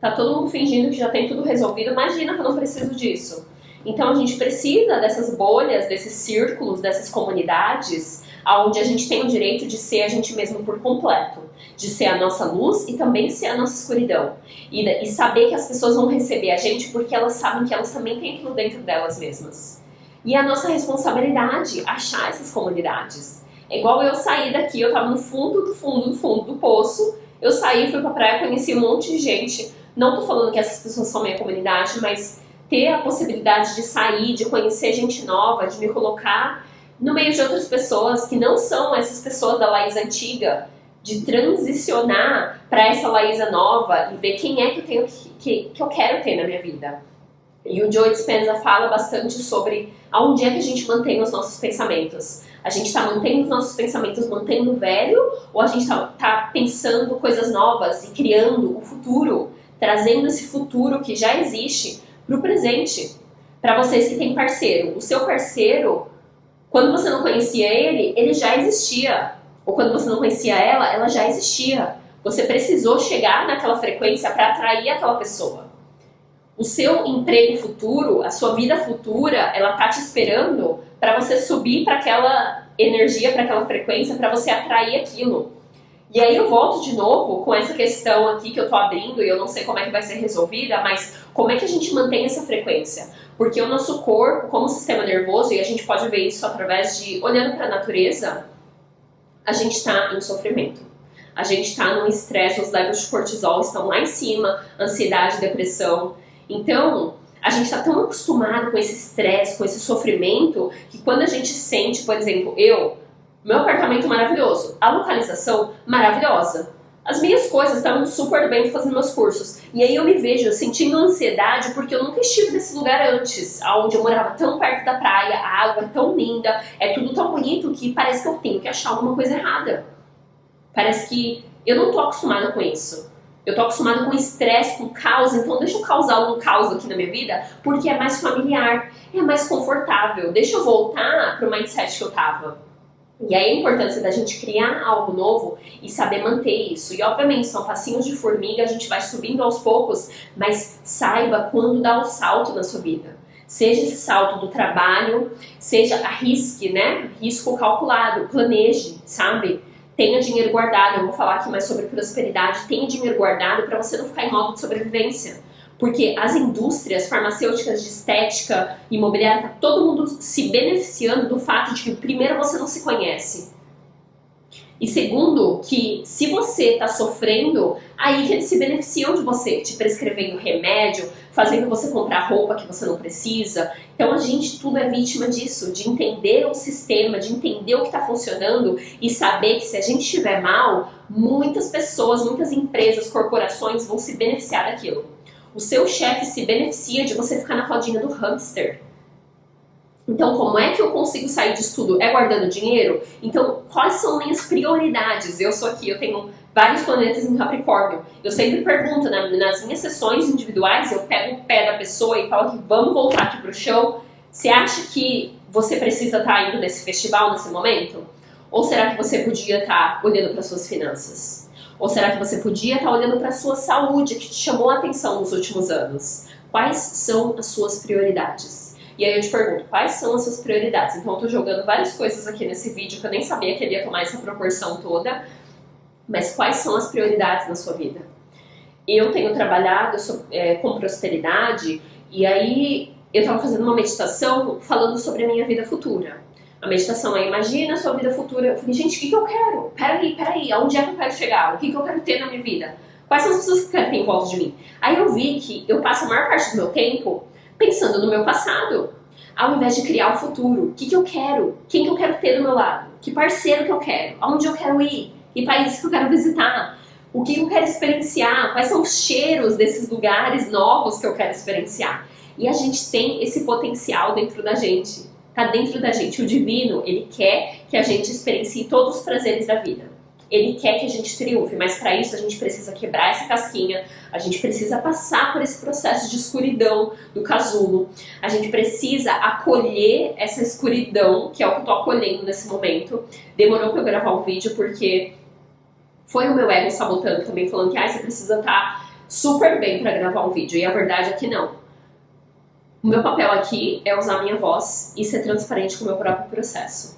Tá todo mundo fingindo que já tem tudo resolvido, imagina que eu não preciso disso. Então a gente precisa dessas bolhas, desses círculos, dessas comunidades, onde a gente tem o direito de ser a gente mesmo por completo, de ser a nossa luz e também ser a nossa escuridão. E saber que as pessoas vão receber a gente porque elas sabem que elas também têm aquilo dentro delas mesmas. E é a nossa responsabilidade achar essas comunidades. É igual eu sair daqui, eu tava no fundo do poço, eu saí, fui pra praia, conheci um monte de gente. Não tô falando que essas pessoas são minha comunidade, mas ter a possibilidade de sair, de conhecer gente nova, de me colocar no meio de outras pessoas que não são essas pessoas da Laís antiga, de transicionar para essa Laís nova e ver quem é que eu tenho que eu quero ter na minha vida. E o Joe Dispenza fala bastante sobre aonde é que a gente mantém os nossos pensamentos. A gente está mantendo os nossos pensamentos mantendo o velho, ou a gente está pensando coisas novas e criando o futuro, trazendo esse futuro que já existe para o presente. Para vocês que têm parceiro, o seu parceiro, quando você não conhecia ele, ele já existia. Ou quando você não conhecia ela já existia. Você precisou chegar naquela frequência para atrair aquela pessoa. O seu emprego futuro, a sua vida futura, ela tá te esperando para você subir para aquela energia, para aquela frequência, para você atrair aquilo. E aí eu volto de novo com essa questão aqui que eu tô abrindo e eu não sei como é que vai ser resolvida, mas como é que a gente mantém essa frequência? Porque o nosso corpo, como sistema nervoso, e a gente pode ver isso através de olhando para a natureza, a gente está em sofrimento. A gente está num estresse, os levels de cortisol estão lá em cima, ansiedade, depressão. Então, a gente está tão acostumado com esse estresse, com esse sofrimento, que quando a gente sente, por exemplo, meu apartamento maravilhoso, a localização maravilhosa, as minhas coisas estavam super bem fazendo meus cursos, e aí eu me vejo sentindo ansiedade porque eu nunca estive nesse lugar antes, onde eu morava tão perto da praia, a água é tão linda, é tudo tão bonito que parece que eu tenho que achar alguma coisa errada. Parece que eu não tô acostumada com isso. Eu tô acostumada com estresse, com caos, então deixa eu causar um caos aqui na minha vida, porque é mais familiar, é mais confortável. Deixa eu voltar pro mindset que eu tava. E aí a importância da gente criar algo novo e saber manter isso. E obviamente são passinhos de formiga, a gente vai subindo aos poucos, mas saiba quando dar o salto na sua vida. Seja esse salto do trabalho, seja arrisque, né? Risco calculado, planeje, sabe? Tenha dinheiro guardado, eu vou falar aqui mais sobre prosperidade, tenha dinheiro guardado para você não ficar em modo de sobrevivência. Porque as indústrias farmacêuticas de estética, imobiliária, tá todo mundo se beneficiando do fato de que primeiro você não se conhece. E segundo, que se você está sofrendo, aí que eles se beneficiam de você, te prescrevendo remédio, fazendo você comprar roupa que você não precisa. Então a gente tudo é vítima disso, de entender o sistema, de entender o que está funcionando e saber que se a gente estiver mal, muitas pessoas, muitas empresas, corporações vão se beneficiar daquilo. O seu chefe se beneficia de você ficar na rodinha do hamster. Então, como é que eu consigo sair disso tudo? É guardando dinheiro? Então, quais são minhas prioridades? Eu sou aqui, eu tenho vários planetas em Capricórnio. Eu sempre pergunto, nas minhas sessões individuais, eu pego o pé da pessoa e falo que vamos voltar aqui pro chão. Você acha que você precisa estar indo nesse festival nesse momento? Ou será que você podia estar olhando para suas finanças? Ou será que você podia estar olhando para a sua saúde, que te chamou a atenção nos últimos anos? Quais são as suas prioridades? E aí eu te pergunto, quais são as suas prioridades? Então eu tô jogando várias coisas aqui nesse vídeo que eu nem sabia que ele ia tomar essa proporção toda. Mas quais são as prioridades na sua vida? Eu tenho trabalhado com prosperidade e aí eu tava fazendo uma meditação falando sobre a minha vida futura. A meditação é, imagina a sua vida futura. Eu falei, gente, o que eu quero? Peraí, aonde é que eu quero chegar? O que eu quero ter na minha vida? Quais são as pessoas que eu quero ter em volta de mim? Aí eu vi que eu passo a maior parte do meu tempo pensando no meu passado, ao invés de criar o futuro. O que eu quero? Quem que eu quero ter do meu lado? Que parceiro que eu quero? Aonde eu quero ir? Que países que eu quero visitar? O que eu quero experienciar? Quais são os cheiros desses lugares novos que eu quero experienciar? E a gente tem esse potencial dentro da gente. Tá dentro da gente. O divino, ele quer que a gente experiencie todos os prazeres da vida. Ele quer que a gente triunfe, mas para isso a gente precisa quebrar essa casquinha, a gente precisa passar por esse processo de escuridão do casulo, a gente precisa acolher essa escuridão, que é o que eu tô acolhendo nesse momento. Demorou para eu gravar um vídeo porque foi o meu ego sabotando também, falando que você precisa estar super bem para gravar um vídeo, e a verdade é que não. O meu papel aqui é usar a minha voz e ser transparente com o meu próprio processo.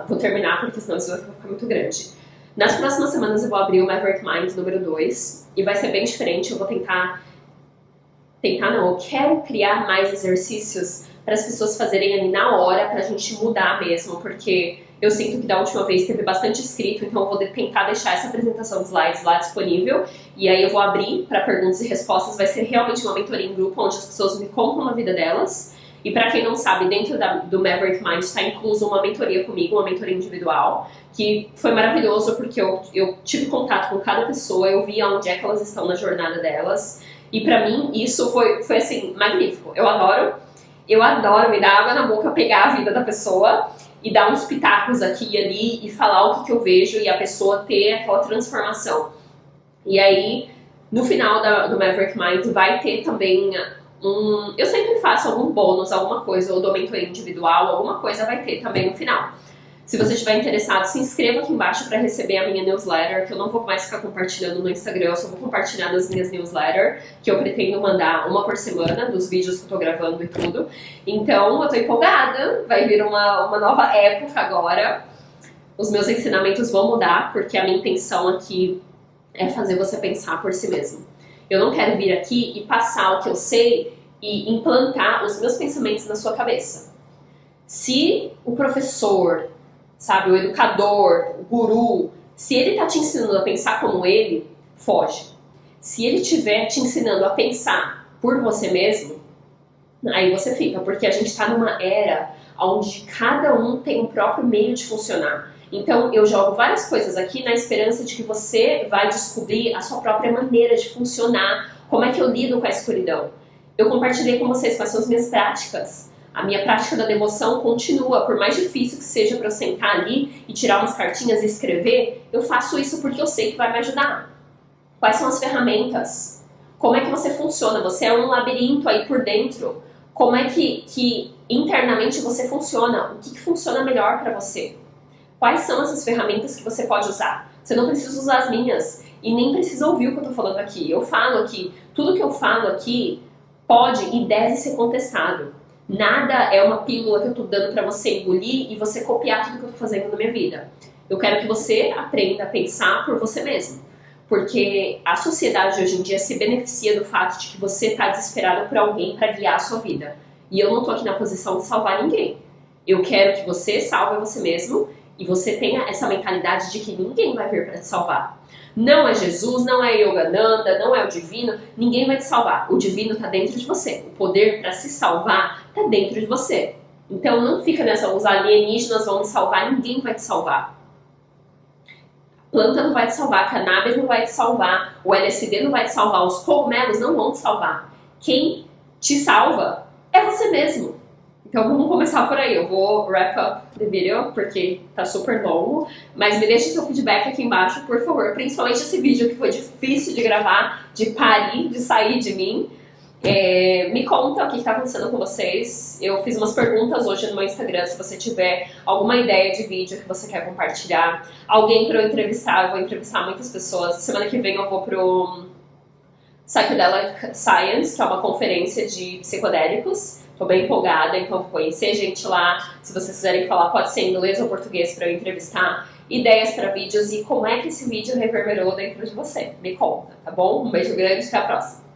Vou terminar porque senão isso vai ficar muito grande. Nas próximas semanas eu vou abrir o Maverick Mind número 2 e vai ser bem diferente. Eu vou eu quero criar mais exercícios para as pessoas fazerem ali na hora, pra gente mudar mesmo, porque eu sinto que da última vez teve bastante escrito, então eu vou tentar deixar essa apresentação de slides lá disponível, e aí eu vou abrir para perguntas e respostas. Vai ser realmente uma mentoria em grupo, onde as pessoas me contam a vida delas. E para quem não sabe, dentro do Maverick Mind está incluso uma mentoria comigo, uma mentoria individual, que foi maravilhoso porque eu tive contato com cada pessoa, eu vi onde é que elas estão na jornada delas, e para mim isso foi assim, magnífico. Eu adoro me dar água na boca, pegar a vida da pessoa e dar uns pitacos aqui e ali e falar o que eu vejo e a pessoa ter aquela transformação. E aí, no final do Maverick Mind vai ter também eu sempre faço algum bônus, alguma coisa, ou dou mentoria individual, alguma coisa vai ter também no final. Se você estiver interessado, se inscreva aqui embaixo para receber a minha newsletter, que eu não vou mais ficar compartilhando no Instagram, eu só vou compartilhar nas minhas newsletters, que eu pretendo mandar uma por semana, dos vídeos que eu tô gravando e tudo. Então, eu tô empolgada, vai vir uma nova época agora. Os meus ensinamentos vão mudar, porque a minha intenção aqui é fazer você pensar por si mesmo. Eu não quero vir aqui e passar o que eu sei e implantar os meus pensamentos na sua cabeça. Se o professor, sabe, o educador, o guru, se ele tá te ensinando a pensar como ele, foge. Se ele estiver te ensinando a pensar por você mesmo, aí você fica, porque a gente tá numa era onde cada um tem um próprio meio de funcionar. Então eu jogo várias coisas aqui na esperança de que você vai descobrir a sua própria maneira de funcionar, como é que eu lido com a escuridão. Eu compartilhei com vocês quais são as minhas práticas. A minha prática da devoção continua, por mais difícil que seja para eu sentar ali e tirar umas cartinhas e escrever, eu faço isso porque eu sei que vai me ajudar. Quais são as ferramentas? Como é que você funciona? Você é um labirinto aí por dentro. Como é que internamente você funciona? O que funciona melhor para você? Quais são essas ferramentas que você pode usar? Você não precisa usar as minhas e nem precisa ouvir o que eu tô falando aqui. Eu falo aqui, tudo que eu falo aqui pode e deve ser contestado. Nada é uma pílula que eu tô dando pra você engolir e você copiar tudo que eu tô fazendo na minha vida. Eu quero que você aprenda a pensar por você mesmo. Porque a sociedade hoje em dia se beneficia do fato de que você tá desesperado por alguém pra guiar a sua vida. E eu não tô aqui na posição de salvar ninguém. Eu quero que você salve você mesmo e você tenha essa mentalidade de que ninguém vai vir para te salvar. Não é Jesus, não é Yogananda, não é o divino, ninguém vai te salvar. O divino está dentro de você. O poder para se salvar está dentro de você. Então não fica nessa, os alienígenas vão me salvar, ninguém vai te salvar. A planta não vai te salvar, a cannabis não vai te salvar, o LSD não vai te salvar, os cogumelos não vão te salvar. Quem te salva é você mesmo. Então vamos começar por aí, eu vou wrap up the video, porque tá super longo, mas me deixe seu feedback aqui embaixo, por favor, principalmente esse vídeo que foi difícil de gravar, de parir, de sair de mim. Me conta o que tá acontecendo com vocês. Eu fiz umas perguntas hoje no meu Instagram, se você tiver alguma ideia de vídeo que você quer compartilhar, alguém pra eu entrevistar, eu vou entrevistar muitas pessoas. Semana que vem eu vou pro Psychedelic Science, que é uma conferência de psicodélicos. Tô bem empolgada, então vou conhecer gente lá. Se vocês quiserem falar, pode ser em inglês ou português para eu entrevistar. Ideias para vídeos e como é que esse vídeo reverberou dentro de você. Me conta, tá bom? Um beijo grande, até a próxima.